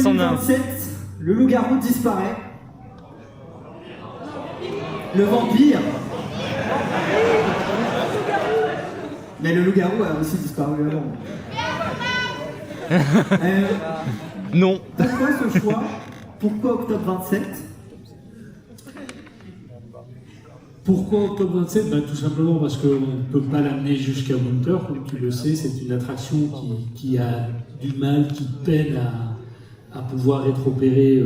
2027, le loup-garou disparaît. Le vampire. Mais le loup-garou a aussi disparu avant. Non. Pourquoi ce choix? Pourquoi octobre 27? Pourquoi octobre 27? Tout simplement parce qu'on ne peut pas l'amener jusqu'à Winter, comme tu le sais, c'est une attraction qui a du mal, qui peine à pouvoir être opérée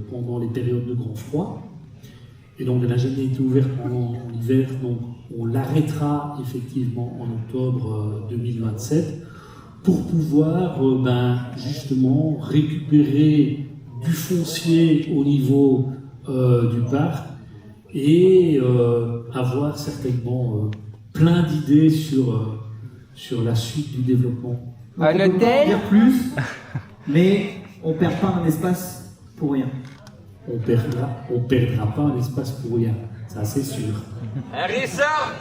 pendant les périodes de grand froid. Et donc elle n'a jamais été ouverte pendant l'hiver, donc on l'arrêtera effectivement en octobre 2027 pour pouvoir justement récupérer du foncier au niveau du parc et avoir certainement plein d'idées sur la suite du développement. Un On peut pas en hôtel? dire plus, mais on perd pas un espace pour rien. On perdra pas un espace pour rien, ça c'est sûr. Un resort.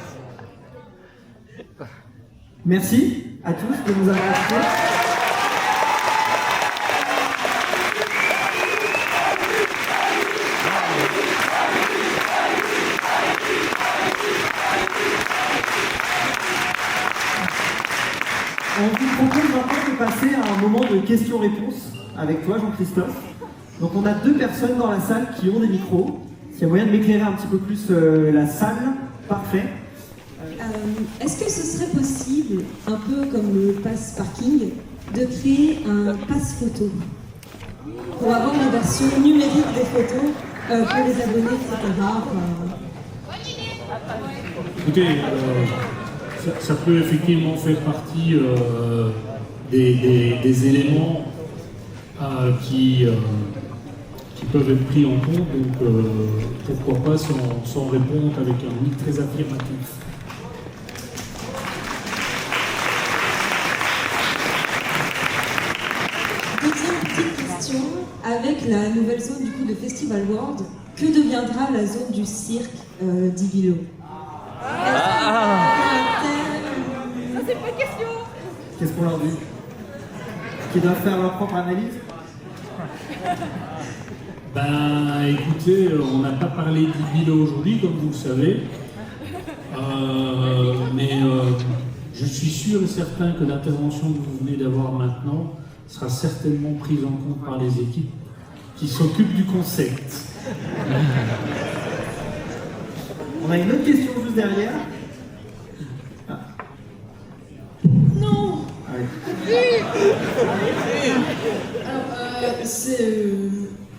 Merci à tous de nous avoir assistés. On vous propose maintenant de passer à un moment de questions-réponses avec toi, Jean-Christophe. Donc on a 2 personnes dans la salle qui ont des micros. S'il y a moyen de m'éclairer un petit peu plus la salle, parfait. Est-ce que ce serait possible, un peu comme le pass parking, de créer un pass photo pour avoir une version numérique des photos pour les abonnés, etc. Écoutez, ça peut effectivement faire partie des éléments qui peuvent être pris en compte, donc pourquoi pas sans répondre avec un oui très affirmatif. Deuxième petite question, avec la nouvelle zone du coup de Festival World, que deviendra la zone du cirque d'Ibilo? Qu'est-ce qu'on leur dit? Qu'ils doivent faire leur propre analyse? Écoutez, on n'a pas parlé d'Ibilo aujourd'hui, comme vous le savez, mais je suis sûr et certain que l'intervention que vous venez d'avoir maintenant sera certainement prise en compte par les équipes qui s'occupent du concept. On a une autre question juste derrière. Non. Ah oui. Alors, c'est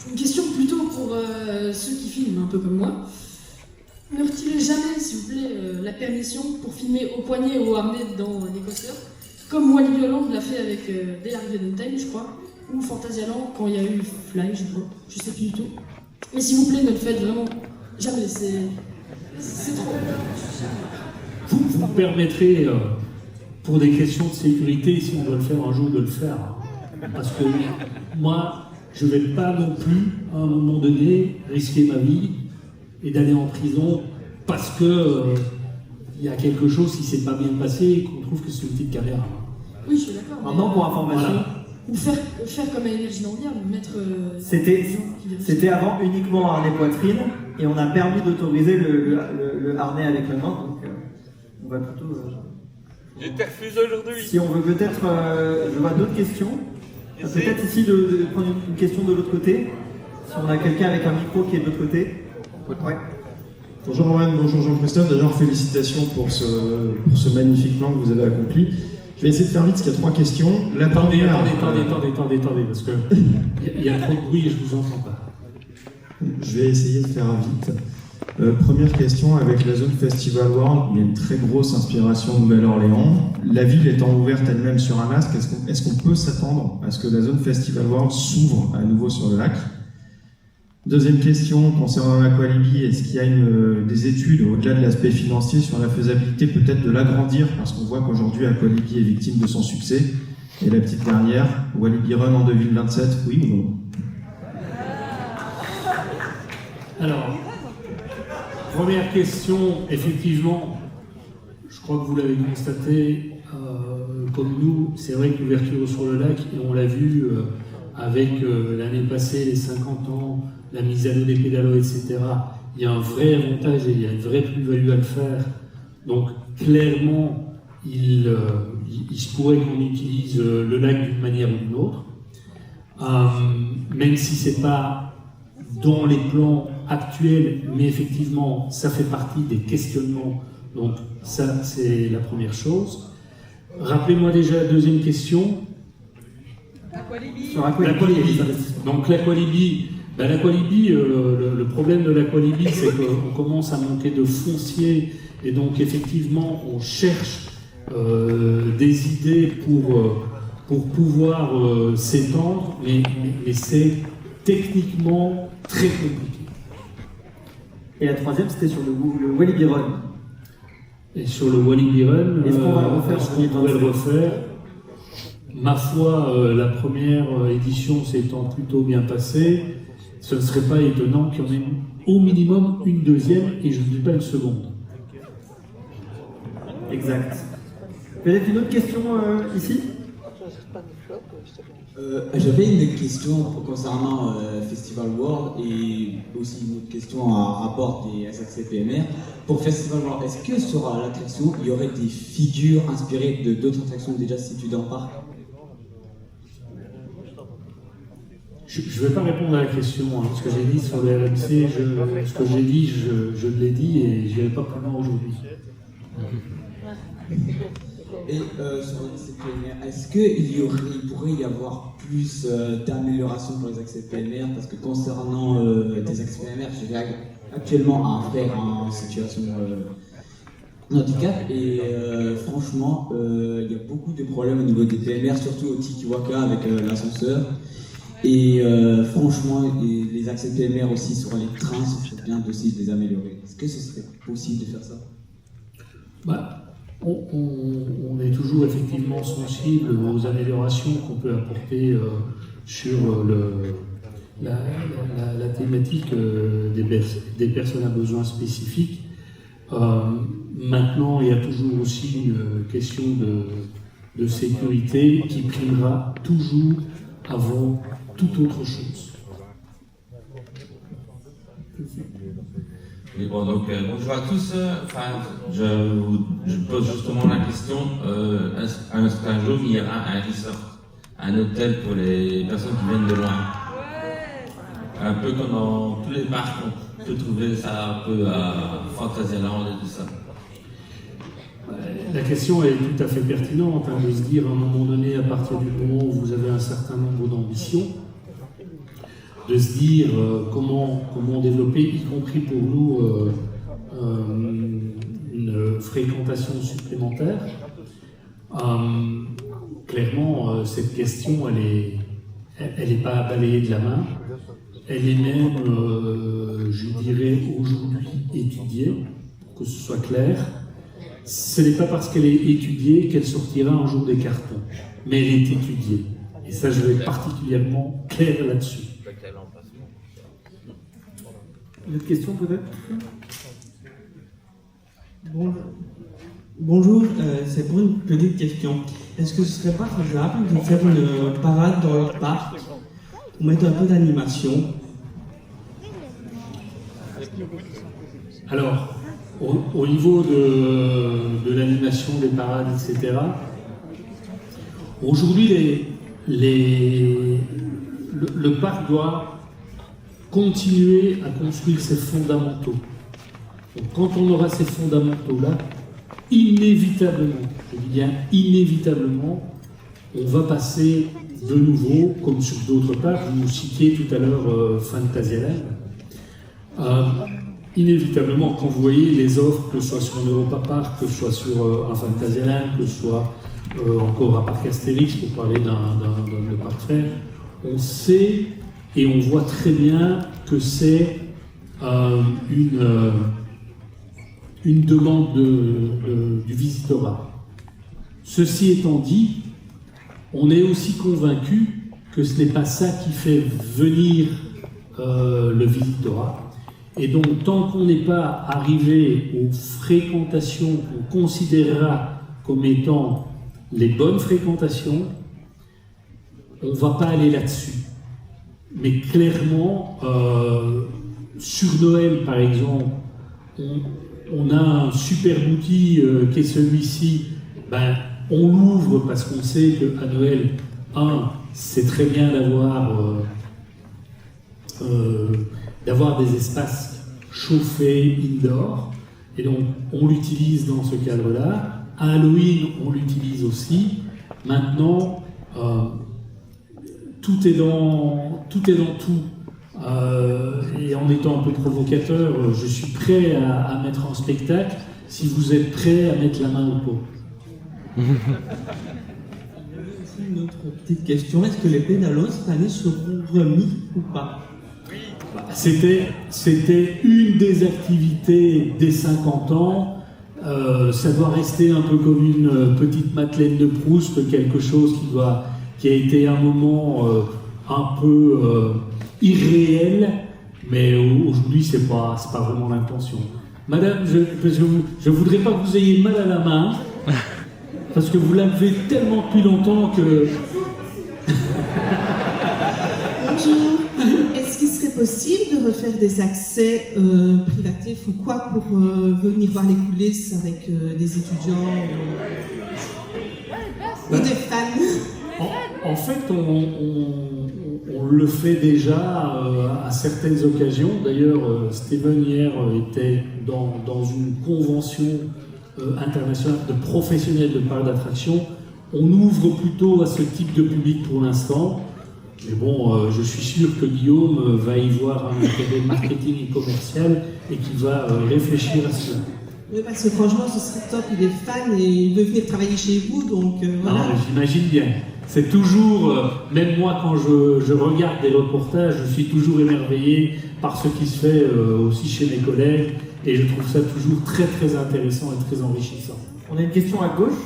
une question plutôt pour ceux qui filment, un peu comme moi. Ne retirez jamais, s'il vous plaît, la permission pour filmer au poignet ou au harnais dans les coasters, comme Wally Holland l'a fait avec Dès l'arrivée d'Untamed, je crois, ou Fantasyland quand il y a eu Fly, je crois, je sais plus du tout. Mais s'il vous plaît, ne le faites vraiment jamais, c'est trop. Vous me permettrez, pour des questions de sécurité, si on doit le faire un jour, de le faire. Parce que moi, je ne vais pas non plus, à un moment donné, risquer ma vie et d'aller en prison parce que il y a quelque chose qui ne s'est pas bien passé et qu'on trouve que c'est une petite caméra. Oui, je suis d'accord. Maintenant, pour information, Voilà. Ou faire comme à Énergie Nandia, mettre... c'était avant uniquement harnais poitrine et on a permis d'autoriser le harnais avec la main, donc on va plutôt... J'ai été refusé aujourd'hui. Si on veut peut-être... je vois d'autres questions. Peut-être ici de prendre une question de l'autre côté. Si on a quelqu'un avec un micro qui est de l'autre côté. Ouais. Bonjour Roman, bonjour Jean-Christophe. D'ailleurs, félicitations pour ce magnifique plan que vous avez accompli. Je vais essayer de faire vite parce qu'il y a 3 questions. La Attendez, première, parce que il y a trop de bruit et je vous entends pas. Je vais essayer de faire vite. Première question, avec la zone Festival World, il y a une très grosse inspiration Nouvelle-Orléans. La ville étant ouverte elle-même sur un lac, est-ce qu'on peut s'attendre à ce que la zone Festival World s'ouvre à nouveau sur le lac? Deuxième question, concernant l'Aqualibi, est-ce qu'il y a des études, au-delà de l'aspect financier, sur la faisabilité peut-être de l'agrandir? Parce qu'on voit qu'aujourd'hui, Aqualibi est victime de son succès. Et la petite dernière, Walibi Run en 2027, oui ou non? Alors, première question, effectivement, je crois que vous l'avez constaté, comme nous, c'est vrai que l'ouverture sur le lac, et on l'a vu avec l'année passée, les 50 ans, la mise à l'eau des pédalos, etc., il y a un vrai avantage et il y a une vraie plus-value à le faire. Donc clairement, il se pourrait qu'on utilise le lac d'une manière ou d'une autre, même si c'est pas dans les plans actuels, mais effectivement, ça fait partie des questionnements. Donc ça, c'est la première chose. Rappelez-moi déjà la deuxième question. Sur Aqualibi. Donc l'Aqualibi, le problème de l'Aqualibi, c'est qu'on commence à manquer de foncier et donc effectivement on cherche des idées pour pouvoir s'étendre, mais c'est techniquement très compliqué. Et la troisième, c'était sur le Walibi Run. Et sur le Walibi Run, Est-ce qu'on va le refaire est-ce qu'on pourrait le refaire? Ma foi, la première édition s'étant plutôt bien passée, ce ne serait pas étonnant qu'il y en ait au minimum une deuxième, et je ne dis pas une seconde. Exact. Peut-être une autre question ici? J'avais une question concernant Festival World et aussi une autre question en rapport des SACPMR. Pour Festival World, est-ce que sur l'attraction, il y aurait des figures inspirées de d'autres attractions déjà situées dans le parc? Je ne vais pas répondre à la question. Ce que j'ai dit sur les RMC, ce que j'ai dit, je l'ai dit et je n'irai pas plus loin aujourd'hui. Et sur les accès PMR, est-ce qu'il pourrait y avoir plus d'amélioration pour les accès PMR? Parce que concernant des accès PMR, j'ai actuellement un frère en situation handicap et franchement, il y a beaucoup de problèmes au niveau des PMR, surtout au Tikiwaka avec l'ascenseur. Et franchement, les accès PMR aussi sur les trains, ce serait bien aussi de les améliorer. Est-ce que ce serait possible de faire ça? On est toujours effectivement sensible aux améliorations qu'on peut apporter sur la thématique des personnes à besoins spécifiques. Maintenant, il y a toujours aussi une question de sécurité qui primera toujours avant toute autre chose. Oui, bon, donc, bonjour à tous. Je pose justement la question, est-ce qu'un jour il y aura un resort, un hôtel pour les personnes qui viennent de loin? Un peu comme dans tous les parcs, on peut trouver ça un peu à Fantasyland et tout ça. La question est tout à fait pertinente, de se dire à un moment donné, à partir du moment où vous avez un certain nombre d'ambitions, de se dire comment développer, y compris pour nous, une fréquentation supplémentaire. Clairement, cette question, elle est pas à balayer de la main. Elle est même, je dirais, aujourd'hui étudiée, pour que ce soit clair. Ce n'est pas parce qu'elle est étudiée qu'elle sortira un jour des cartons, mais elle est étudiée. Et ça, je vais être particulièrement clair là-dessus. Une autre question peut-être? Bonjour, c'est pour une petite question. Est-ce que ce serait pas faisable de faire une parade dans le parc pour mettre un peu d'animation? Alors, au niveau de l'animation, des parades, etc., aujourd'hui, le parc doit continuer à construire ses fondamentaux. Donc, quand on aura ces fondamentaux-là, inévitablement, je dis bien inévitablement, on va passer de nouveau, comme sur d'autres parcs, vous citiez tout à l'heure Fantasyland, inévitablement, quand vous voyez les offres, que ce soit sur un Europa Park, que ce soit sur un Fantasyland, que ce soit encore un parc Astérix, pour parler d'un parc fer, on sait et on voit très bien que c'est une demande du visitorat. Ceci étant dit, on est aussi convaincu que ce n'est pas ça qui fait venir le visitorat. Et donc, tant qu'on n'est pas arrivé aux fréquentations qu'on considérera comme étant les bonnes fréquentations, on ne va pas aller là-dessus. mais clairement, sur Noël par exemple, on a un super outil qui est celui-ci. Ben, on l'ouvre parce qu'on sait qu'à Noël, c'est très bien d'avoir des espaces chauffés indoor, et donc on l'utilise dans ce cadre-là. À Halloween, on l'utilise aussi. Maintenant, tout est dans tout. Et en étant un peu provocateur, je suis prêt à mettre en spectacle si vous êtes prêt à mettre la main au pot. Une autre petite question, est-ce que les pédalos cette année seront remis ou pas? C'était une des activités des 50 ans. Ça doit rester un peu comme une petite Madeleine de Proust, quelque chose qui a été un moment un peu irréel, mais aujourd'hui c'est pas vraiment l'intention. Madame, je voudrais pas que vous ayez mal à la main, parce que vous l'avez tellement depuis longtemps que... Bonjour. Est-ce qu'il serait possible de refaire des accès privatifs ou quoi pour venir voir les coulisses avec des étudiants ou des fans? En fait, on le fait déjà à certaines occasions. D'ailleurs, Steven hier était dans une convention internationale de professionnels de parcs d'attraction. On ouvre plutôt à ce type de public pour l'instant. Mais bon, je suis sûr que Guillaume va y voir un intérêt marketing et commercial et qu'il va réfléchir à cela. Oui, parce que franchement, ce serait top. Il est fan et il veut venir travailler chez vous, donc voilà. Ah, j'imagine bien. C'est toujours, même moi quand je regarde des reportages, je suis toujours émerveillé par ce qui se fait aussi chez mes collègues, et je trouve ça toujours très très intéressant et très enrichissant. On a une question à gauche.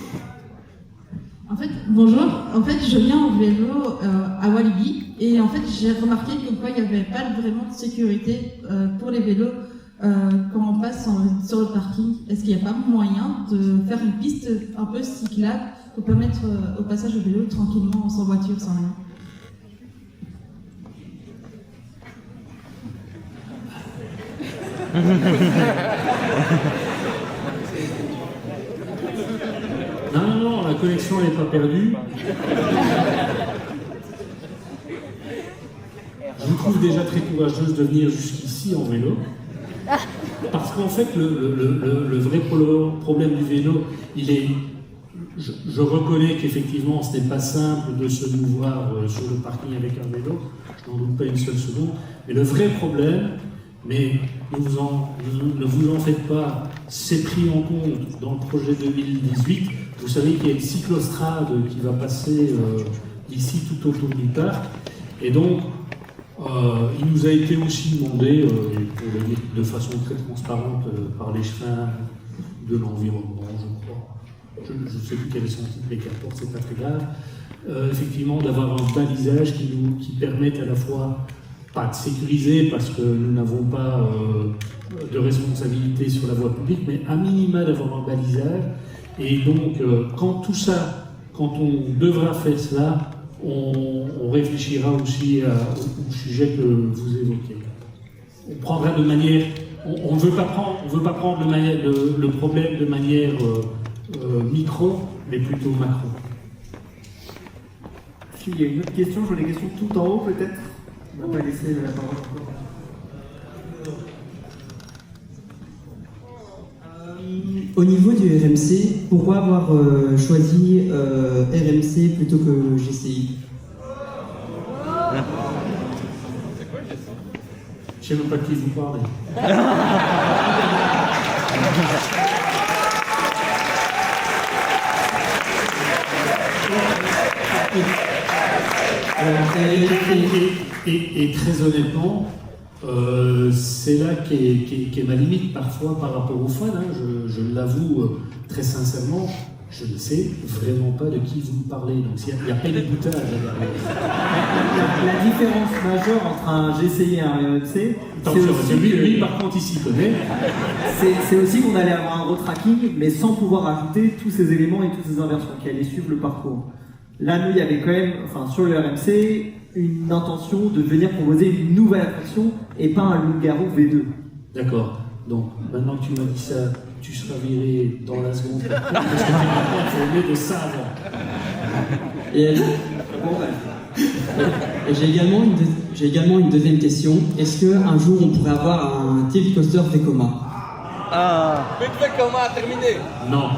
En fait, bonjour. En fait, je viens en vélo à Walibi, et en fait, j'ai remarqué qu'il n'y avait pas vraiment de sécurité pour les vélos quand on passe sur le parking. Est-ce qu'il n'y a pas moyen de faire une piste un peu cyclable pour permettre au passage au vélo tranquillement, sans voiture, sans rien? Non, la connexion n'est pas perdue. Je vous trouve déjà très courageuse de venir jusqu'ici en vélo. Parce qu'en fait, le vrai problème du vélo, il est... Je reconnais qu'effectivement, ce n'est pas simple de se mouvoir sur le parking avec un vélo, je n'en doute pas une seule seconde, mais le vrai problème, mais ne vous en faites pas, c'est pris en compte dans le projet 2018. Vous savez qu'il y a une cyclostrade qui va passer ici tout autour du parc, et donc il nous a été aussi demandé, de façon très transparente par les chemins de l'environnement, je crois. Je ne sais plus quel est son titre, mais qu'importe, c'est pas très grave. Effectivement, d'avoir un balisage qui permette à la fois, pas de sécuriser, parce que nous n'avons pas de responsabilité sur la voie publique, mais à minima d'avoir un balisage. Et donc, quand on devra faire cela, on réfléchira aussi au sujet que vous évoquez. On prendra de manière... On ne veut pas prendre le problème de manière micro, mais plutôt macro. Il y a une autre question, je vois des questions tout en haut peut-être. On va pas laisser la parole encore. Au niveau du RMC, pourquoi avoir choisi RMC plutôt que GCI? Je ne sais même pas de qui vous parlez. Et très honnêtement, c'est là qu'est ma limite parfois par rapport aux fans. Je l'avoue très sincèrement, je ne sais vraiment pas de qui vous parlez. Donc il n'y a pas d'écoutage. La différence majeure entre un GCI et un RMC, c'est lui par contre il s'y connaît. C'est aussi qu'on allait avoir un retracking, mais sans pouvoir ajouter tous ces éléments et toutes ces inversions qui allaient suivre le parcours. Là, nous, il y avait quand même, enfin, sur le RMC, une intention de venir proposer une nouvelle attraction et pas un loup-garou V2. D'accord. Donc, maintenant que tu m'as dit ça, tu seras viré dans la seconde. Parce que tu m'as informé de ça avant. Et j'ai également une deuxième question. Est-ce qu'un jour on pourrait avoir un tilt coaster Vekoma? Vekoma, terminé. Non.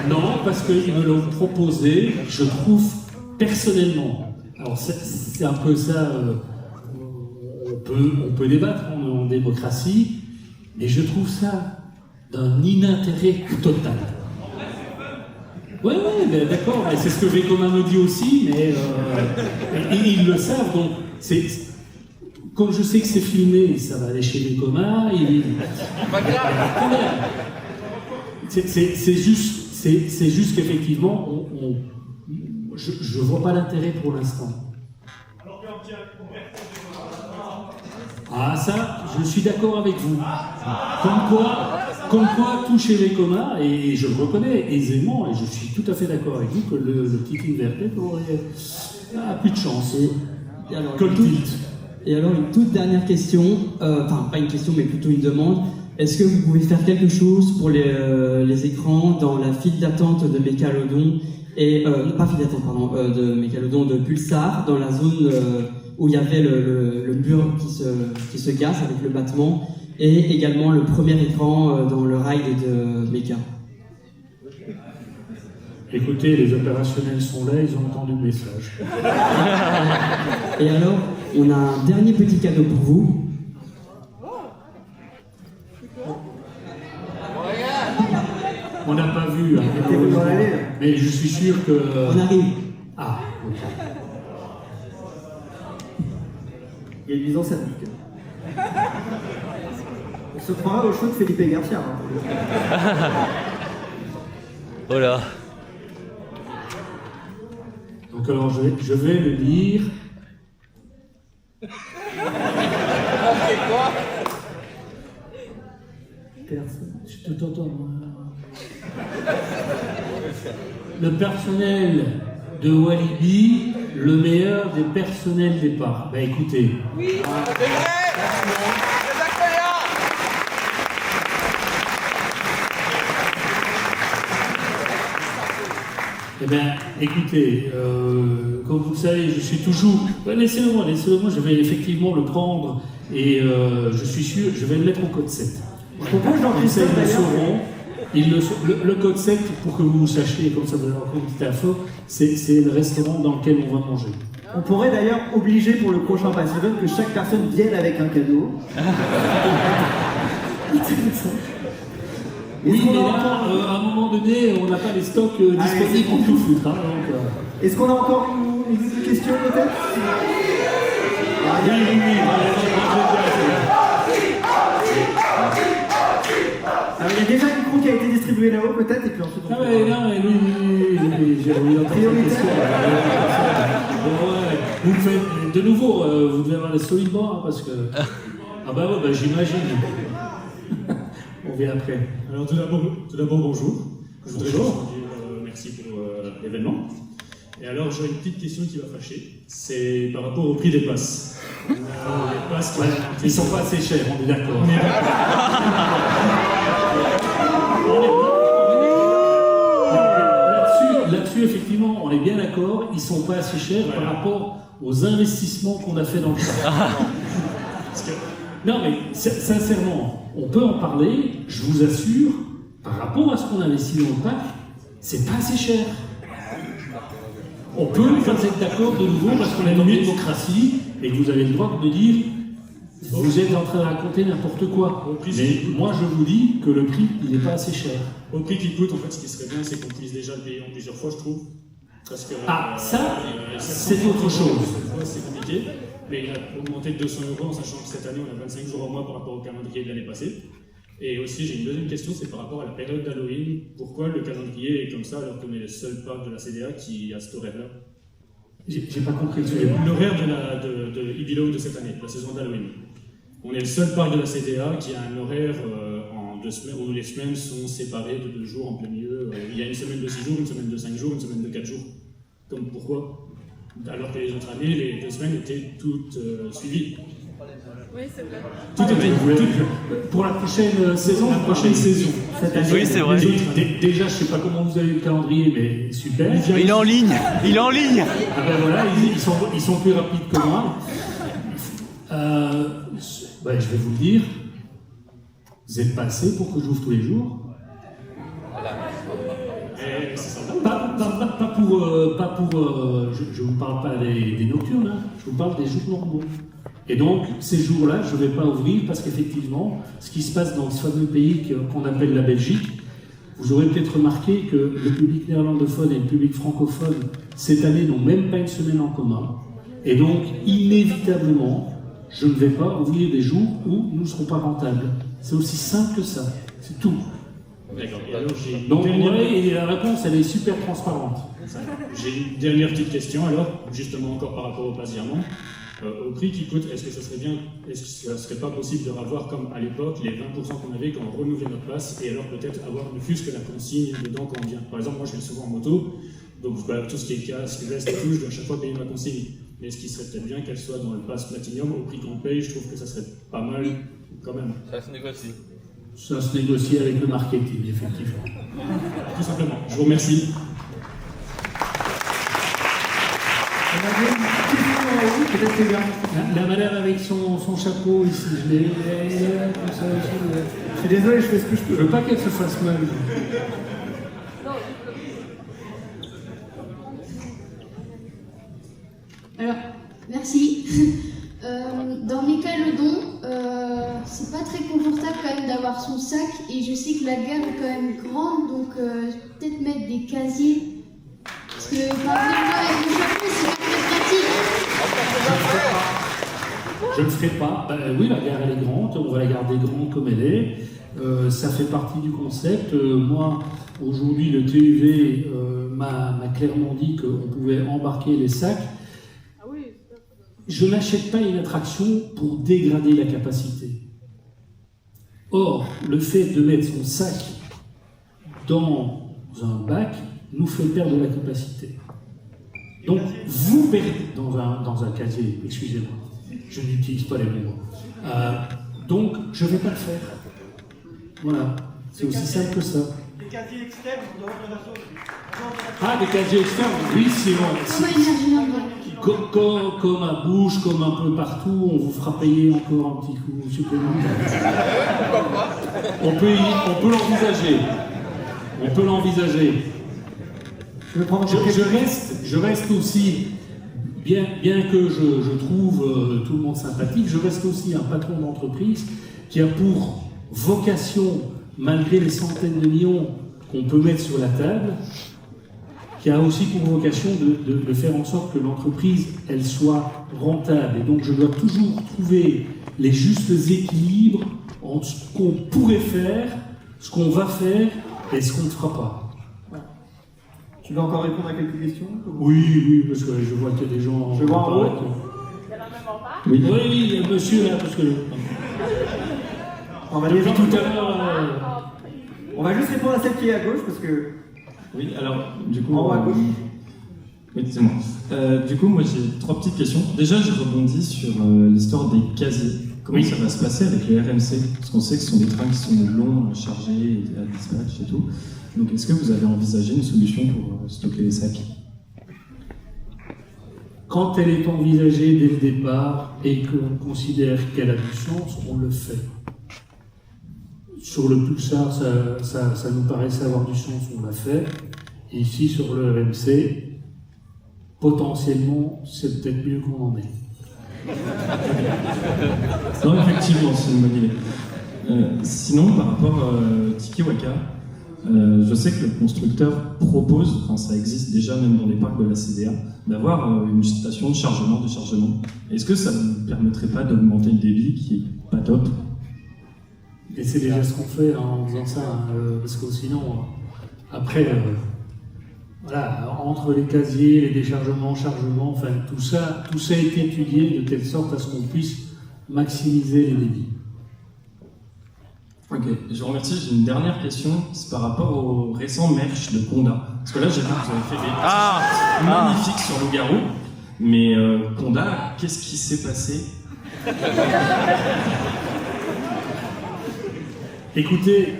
Non, parce qu'ils me l'ont proposé, je trouve personnellement. Alors c'est un peu ça, on peut débattre en démocratie, mais je trouve ça d'un inintérêt total. Ouais, ben, d'accord, c'est ce que Vekoma me dit aussi, mais ils le savent, donc comme je sais que c'est filmé, ça va aller chez Vekoma, c'est juste qu'effectivement, je vois pas l'intérêt pour l'instant. Ah ça, je suis d'accord avec vous. Comme quoi tout chez Vekoma, et je le reconnais aisément, et je suis tout à fait d'accord avec vous, que le petit inverté a plus de chance que le tilt. Et alors une toute dernière question, enfin pas une question mais plutôt une demande. Est-ce que vous pouvez faire quelque chose pour les écrans dans la file d'attente de Mécalodon et pas file d'attente pardon, de Mécalodon, de Pulsar, dans la zone où il y avait le mur qui se casse avec le battement, et également le premier écran dans le ride de Mecha? Écoutez, les opérationnels sont là, ils ont entendu le message. Et alors, on a un dernier petit cadeau pour vous. On n'a pas vu, hein, mais je suis sûr que... On arrive. Ah, ok. Il y a une mise en scène. On se croira au show de Felipe Garcia. Hein. Voilà. Donc alors je vais le lire. Je t'entends. Le personnel de Walibi, le meilleur des personnels des parcs. Bah écoutez. Oui, c'est vrai. Eh bien, écoutez, comme vous le savez, je suis toujours... Laissez-le-moi, je vais effectivement le prendre et je suis sûr, je vais le mettre au code 7. Je propose Ils le sauront. Le code 7, pour que vous sachiez, comme ça vous avez encore une petite info, c'est le restaurant dans lequel on va manger. On pourrait d'ailleurs obliger pour le prochain Pass Event que chaque personne vienne avec un cadeau. Oui, mais là, à un moment donné, on n'a pas les stocks disponibles pour tout foutre. Hein, Est-ce qu'on a encore une question peut-être? Oui. Alors, il y a déjà une micro qui a été distribuée là-haut peut-être, et puis ensuite on... Ah ouais, non, mais oui, j'ai oublié la question. Vous me faites, de nouveau, vous devez avoir les solides bras, parce que... Ah bah ouais, bah j'imagine. On vient après. Alors tout d'abord bonjour. Je voudrais juste dire merci pour l'événement. Et alors j'ai une petite question qui va fâcher. C'est par rapport au prix des passes. Les passes ils sont pas assez chers, on est d'accord. Là-dessus, effectivement, on est bien d'accord, ils sont pas assez chers par rapport aux investissements qu'on a fait dans le parc. Non, mais sincèrement, on peut en parler, je vous assure, par rapport à ce qu'on investit dans le parc, c'est pas assez cher. On peut vous être d'accord de nouveau parce qu'on est dans une démocratie et que vous avez le droit de me dire vous êtes en train de raconter n'importe quoi. Mais moi je vous dis que le prix il n'est pas assez cher. Au prix qu'il coûte, en fait, ce qui serait bien, c'est qu'on puisse déjà le payer en plusieurs fois, je trouve. Parce que, c'est autre chose. C'est compliqué. Mais il a augmenté de 200 € en sachant que cette année on a 25 jours en moins par rapport au calendrier de l'année passée. Et aussi j'ai une deuxième question, c'est par rapport à la période d'Halloween. Pourquoi le calendrier est comme ça alors qu'on est le seul parc de la CDA qui a cet horaire-là? J'ai pas compris. L'horaire de Ibilo de cette année, de la saison d'Halloween. On est le seul parc de la CDA qui a un horaire en 2 semaines où les semaines sont séparées de 2 jours en plein milieu il y a une semaine de 6 jours, une semaine de 5 jours, une semaine de 4 jours. Comme pourquoi? Alors que les autres années, les 2 semaines étaient toutes suivies. Oui, c'est vrai. Pour la prochaine saison, cette année. Oui, c'est vrai. Déjà, je sais pas comment vous avez le calendrier, mais super. Il est en ligne. Il est en ligne. Ah ben voilà, ils sont plus rapides que moi. Je vais vous le dire. Vous êtes pas assez pour que j'ouvre tous les jours. Pas pour je vous parle pas des nocturnes, hein. Je vous parle des jours normaux. Et donc, ces jours-là, je ne vais pas ouvrir parce qu'effectivement, ce qui se passe dans ce fameux pays qu'on appelle la Belgique, vous aurez peut-être remarqué que le public néerlandophone et le public francophone, cette année, n'ont même pas une semaine en commun. Et donc, inévitablement, je ne vais pas ouvrir des jours où nous ne serons pas rentables. C'est aussi simple que ça. C'est tout. D'accord. Et alors, donc, et la réponse, elle est super transparente. J'ai une dernière petite question, alors, justement encore par rapport au pass virement. Au prix qui coûte, est-ce que ce serait pas possible de revoir comme à l'époque les 20% qu'on avait quand on renouvelait notre passe et alors peut-être avoir ne fût-ce que la consigne dedans quand on vient. Par exemple, moi je viens souvent en moto, donc tout ce qui est casque, veste et tout, je dois à chaque fois payer ma consigne. Mais ce qui serait peut-être bien qu'elle soit dans le pass Platinum au prix qu'on paye, je trouve que ça serait pas mal quand même. Ça se négocie. Ça se négocie avec le marketing, effectivement. Tout simplement. Je vous remercie. La madame avec son chapeau ici, je l'ai comme ça. Je suis désolé, je fais ce que je peux. Je veux pas qu'elle se fasse mal. Alors, merci. Dans mes calodons, c'est pas très confortable quand même d'avoir son sac et je sais que la gare est quand même grande, donc peut-être mettre des casiers. Parce que par exemple, avec mon chapeau, c'est pas très pratique. Je ne ferai pas. Oui, la gare elle est grande, on va la garder grande comme elle est. Ça fait partie du concept. Moi, aujourd'hui, le TUV m'a clairement dit qu'on pouvait embarquer les sacs. Je n'achète pas une attraction pour dégrader la capacité. Or, le fait de mettre son sac dans un bac nous fait perdre la capacité. Donc, vous perdez dans un casier, excusez-moi, je n'utilise pas les mots. Donc, je ne vais pas le faire. Voilà, c'est aussi simple que ça. Des casiers externes en dehors de la zone. Ah, des casiers externes, oui, comme à Bouche, comme un peu partout, on vous fera payer encore un petit coup supplémentaire. On peut l'envisager. On peut l'envisager. Je reste aussi, bien que je trouve tout le monde sympathique, je reste aussi un patron d'entreprise qui a pour vocation, malgré les centaines de millions qu'on peut mettre sur la table, qui a aussi pour vocation de faire en sorte que l'entreprise, elle soit rentable. Et donc je dois toujours trouver les justes équilibres entre ce qu'on pourrait faire, ce qu'on va faire et ce qu'on ne fera pas. Tu veux encore répondre à quelques questions? Oui, parce que je vois qu'il y a des gens... Je vois en haut. Oui, monsieur là, parce que... On va depuis tout à l'heure... On va juste répondre à celle qui est à gauche, parce que... Oui, alors, du coup... En haut à gauche. Oui, c'est moi. Du coup, moi j'ai 3 petites questions. Déjà, je rebondis sur l'histoire des casiers. Comment ça va se passer avec les RMC? Parce qu'on sait que ce sont des trains qui sont longs à charger, à dispatch et tout. Donc, est-ce que vous avez envisagé une solution pour stocker les sacs? Quand elle est envisagée dès le départ et qu'on considère qu'elle a du sens, on le fait. Sur le Pulsar, ça nous paraissait avoir du sens, on l'a fait. Et ici, sur le RMC, potentiellement, c'est peut-être mieux qu'on en est. Non, effectivement, c'est une bonne idée. Sinon, par rapport à Tiki Waka, je sais que le constructeur propose, enfin ça existe déjà même dans les parcs de la CDA, d'avoir une station de chargement, déchargement. Est-ce que ça ne permettrait pas d'augmenter le débit qui est pas top? Et c'est déjà ce qu'on fait en faisant ça, parce que sinon, après, voilà, entre les casiers, les déchargements, chargements, enfin tout ça a été étudié de telle sorte à ce qu'on puisse maximiser les débits. Ok, je vous remercie. J'ai une dernière question, c'est par rapport au récent merch de Conda. Parce que là, j'ai vu que vous avez fait des t-shirts magnifiques sur Loup-Garou, mais Conda, qu'est-ce qui s'est passé? Écoutez,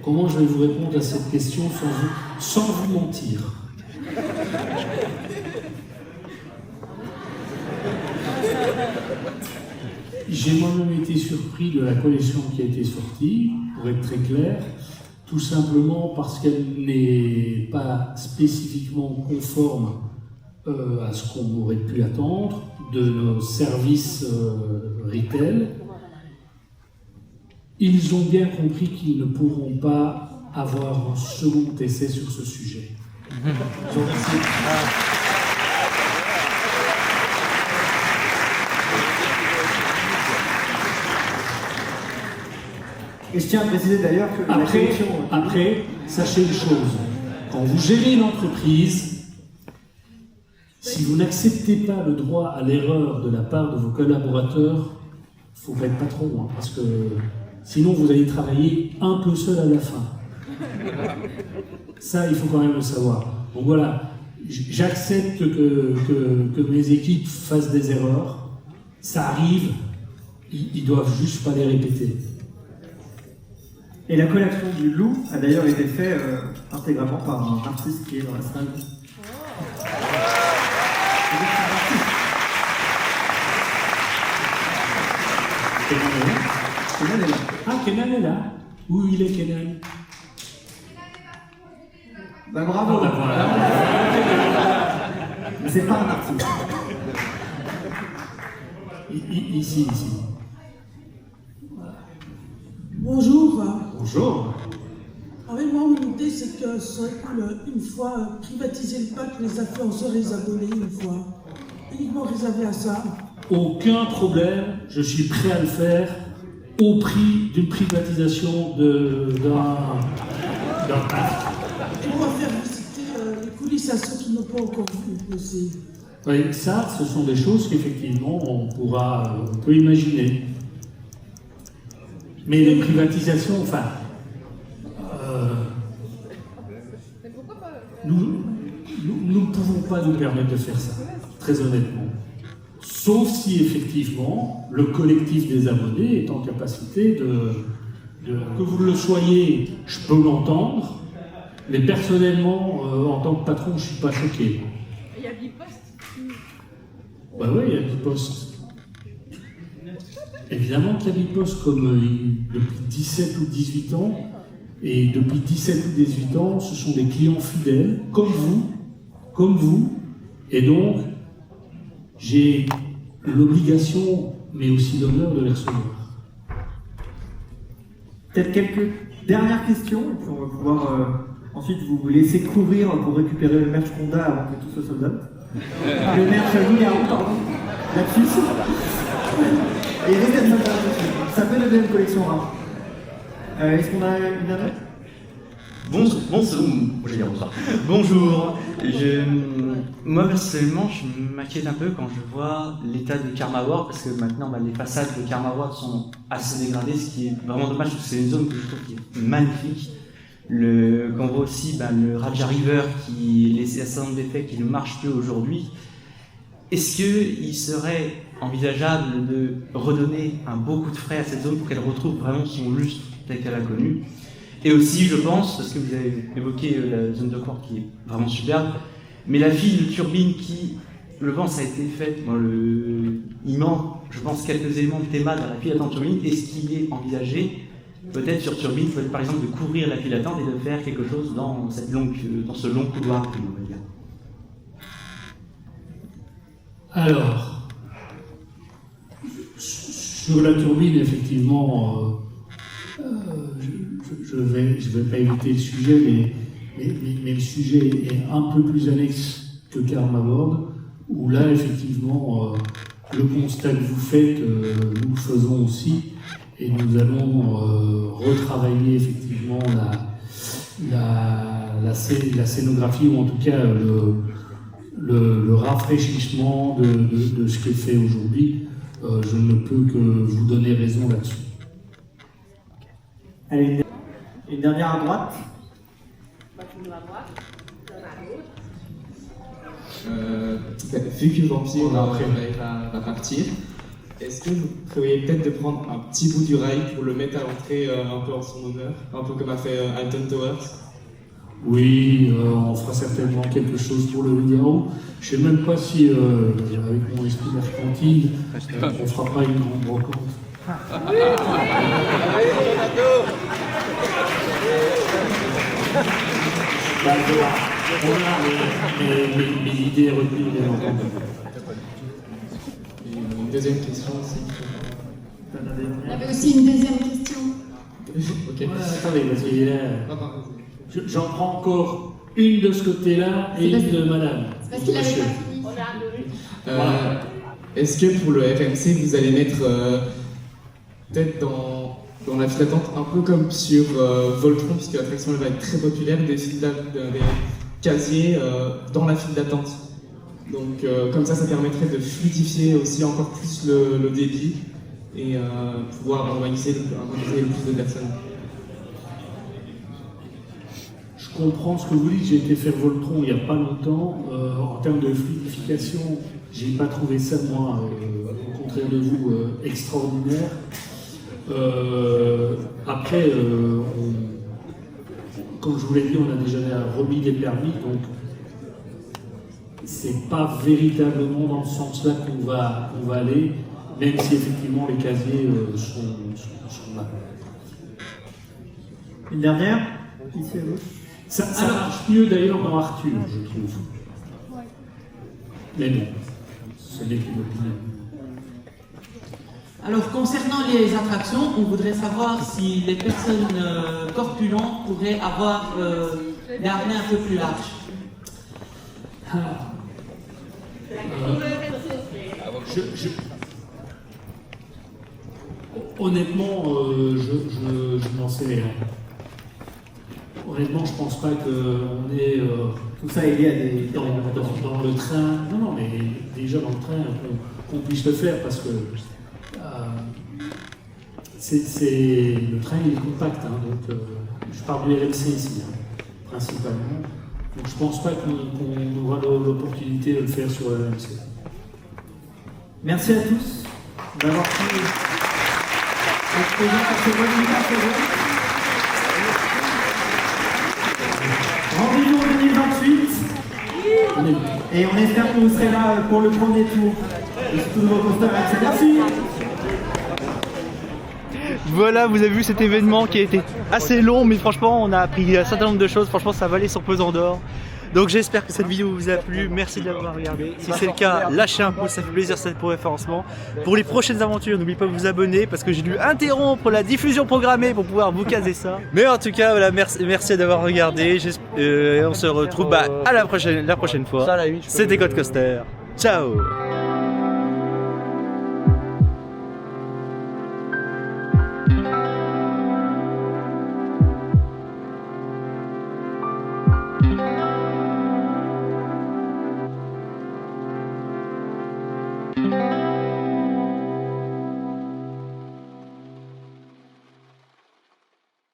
comment je vais vous répondre à cette question sans vous mentir? J'ai moi-même été surpris de la collection qui a été sortie, pour être très clair, tout simplement parce qu'elle n'est pas spécifiquement conforme à ce qu'on aurait pu attendre de nos services retail. Ils ont bien compris qu'ils ne pourront pas avoir un second essai sur ce sujet. Je vous remercie. Et je tiens à préciser d'ailleurs que Après, sachez une chose, quand vous gérez une entreprise, si vous n'acceptez pas le droit à l'erreur de la part de vos collaborateurs, il ne faut pas être patron, hein, parce que sinon vous allez travailler un peu seul à la fin. Ça, il faut quand même le savoir. Donc voilà, j'accepte que mes équipes fassent des erreurs, ça arrive, ils doivent juste pas les répéter. Et la collection du loup a d'ailleurs été faite intégralement par un artiste qui est dans la salle. Kenan est là. Ah, Kenan est là. Où il est, Kenan? Bah bravo. Ah, bah, voilà. Mais c'est pas un artiste. Ici. Bonjour. Bonjour. Avec moi, mon idée, c'est que ce serait cool, une fois, privatiser le pack, les influenceurs et les abonnés, une fois. Uniquement réservé à ça. Aucun problème, je suis prêt à le faire au prix d'une privatisation d'un pack. Et on va faire visiter les coulisses à ceux qui n'ont pas encore vu aussi. Oui, ça, ce sont des choses qu'effectivement on peut imaginer. Mais les privatisations, enfin, nous ne pouvons pas nous permettre de faire ça, très honnêtement. Sauf si effectivement le collectif des abonnés est en capacité que vous le soyez, je peux l'entendre, mais personnellement, en tant que patron, je ne suis pas choqué. Il y a Bipost. Bah oui, il y a Bipost. Évidemment qu'il y a Bipost comme depuis 17 ou 18 ans, et depuis 17 ou 18 ans, ce sont des clients fidèles, comme vous, et donc j'ai l'obligation, mais aussi l'honneur de les recevoir. Peut-être quelques dernières questions, et puis on va pouvoir ensuite vous laisser courir pour récupérer le merch Conda avant que tout soit sold out. Le merch Loup-Garou, pardon, là-dessus. Et ça peut devenir une collection rare. Est-ce qu'on a une dernière? Bonjour. Moi personnellement, je m'inquiète un peu quand je vois l'état de Karma World, parce que maintenant les façades de Karma World sont assez dégradées, ce qui est vraiment dommage parce que c'est une zone que je trouve qui est magnifique. Quand on voit aussi le Raja River, les centres d'effet qui ne marchent plus aujourd'hui. Est-ce qu'il serait envisageable de redonner un beau coup de frais à cette zone pour qu'elle retrouve vraiment son lustre tel qu'elle a connu? Et aussi, je pense, parce que vous avez évoqué la zone de port qui est vraiment superbe, mais la file de turbine qui, je pense, a été faite, il manque, je pense, quelques éléments de théma dans la file d'attente turbine. Est-ce qu'il est envisagé, peut-être sur turbine, peut-être par exemple de couvrir la file d'attente et de faire quelque chose dans ce long couloir, on va dire? Alors, sur la turbine, effectivement, je vais pas éviter le sujet, mais le sujet est un peu plus annexe que Karma World, où là, effectivement, le constat que vous faites, nous le faisons aussi, et nous allons retravailler effectivement la scénographie, ou en tout cas le rafraîchissement de ce qui est fait aujourd'hui. Je ne peux que vous donner raison là-dessus. Allez, une dernière à droite. Vu que Vampire va partir, est-ce que vous prévoyez peut-être de prendre un petit bout du rail pour le mettre à l'entrée un peu en son honneur, un peu comme a fait Alton Towers? Oui, on fera certainement quelque chose pour le Figaro. Je ne sais même pas si, avec mon esprit mercantile, on ne fera pas une grande brocante. Mais l'idée est retenue, bien entendu. Une deuxième question aussi. Il y avait aussi une deuxième question. Ok. Attendez, parce qu'il est là. J'en prends encore une de ce côté-là et une de madame. C'est parce qu'il avait pas fini. Est-ce que pour le RMC, vous allez mettre peut-être dans la file d'attente, un peu comme sur Voltron, puisque l'attraction va être très populaire, des casiers dans la file d'attente. Donc comme ça permettrait de fluidifier aussi encore plus le débit et pouvoir organiser le plus de personnes. Je comprends ce que vous dites, j'ai été faire Voltron il n'y a pas longtemps. En termes de fluidification, j'ai pas trouvé ça, moi, au contraire de vous, extraordinaire. Après, comme je vous l'ai dit, on a déjà remis des permis, donc c'est pas véritablement dans ce sens-là qu'on va aller, même si effectivement les casiers sont là. Une dernière, ici à gauche. Ça marche mieux d'ailleurs dans Arthur, je trouve. Mais bon, ce n'est qu'une opinion. Alors, concernant les attractions, on voudrait savoir si les personnes corpulentes pourraient avoir des harnais un peu plus larges. Honnêtement, je n'en sais rien. Honnêtement, je pense pas qu'on est tout ça est lié à des dans le train. Non, mais déjà dans le train, qu'on puisse le faire parce que le train il est compact, hein, donc je parle du RMC ici, hein, principalement. Donc je pense pas qu'on aura l'opportunité de le faire sur le RMC. Merci à tous d'avoir pris l'exposé pour ce webinaire. Rendez-vous en 2028 et on espère que vous serez là pour le premier tour de ce nouveau coaster. Merci. Voilà, vous avez vu cet événement qui a été assez long, mais franchement on a appris un certain nombre de choses. Franchement ça valait son pesant d'or. Donc j'espère que cette vidéo vous a plu, merci de l'avoir regardé. Si c'est le cas, lâchez un pouce, ça fait plaisir, c'est pour référencement. Pour les prochaines aventures, n'oubliez pas de vous abonner parce que j'ai dû interrompre la diffusion programmée pour pouvoir vous caser ça. Mais en tout cas, voilà, merci d'avoir regardé. On se retrouve à la prochaine fois. C'était Code Coaster. Ciao.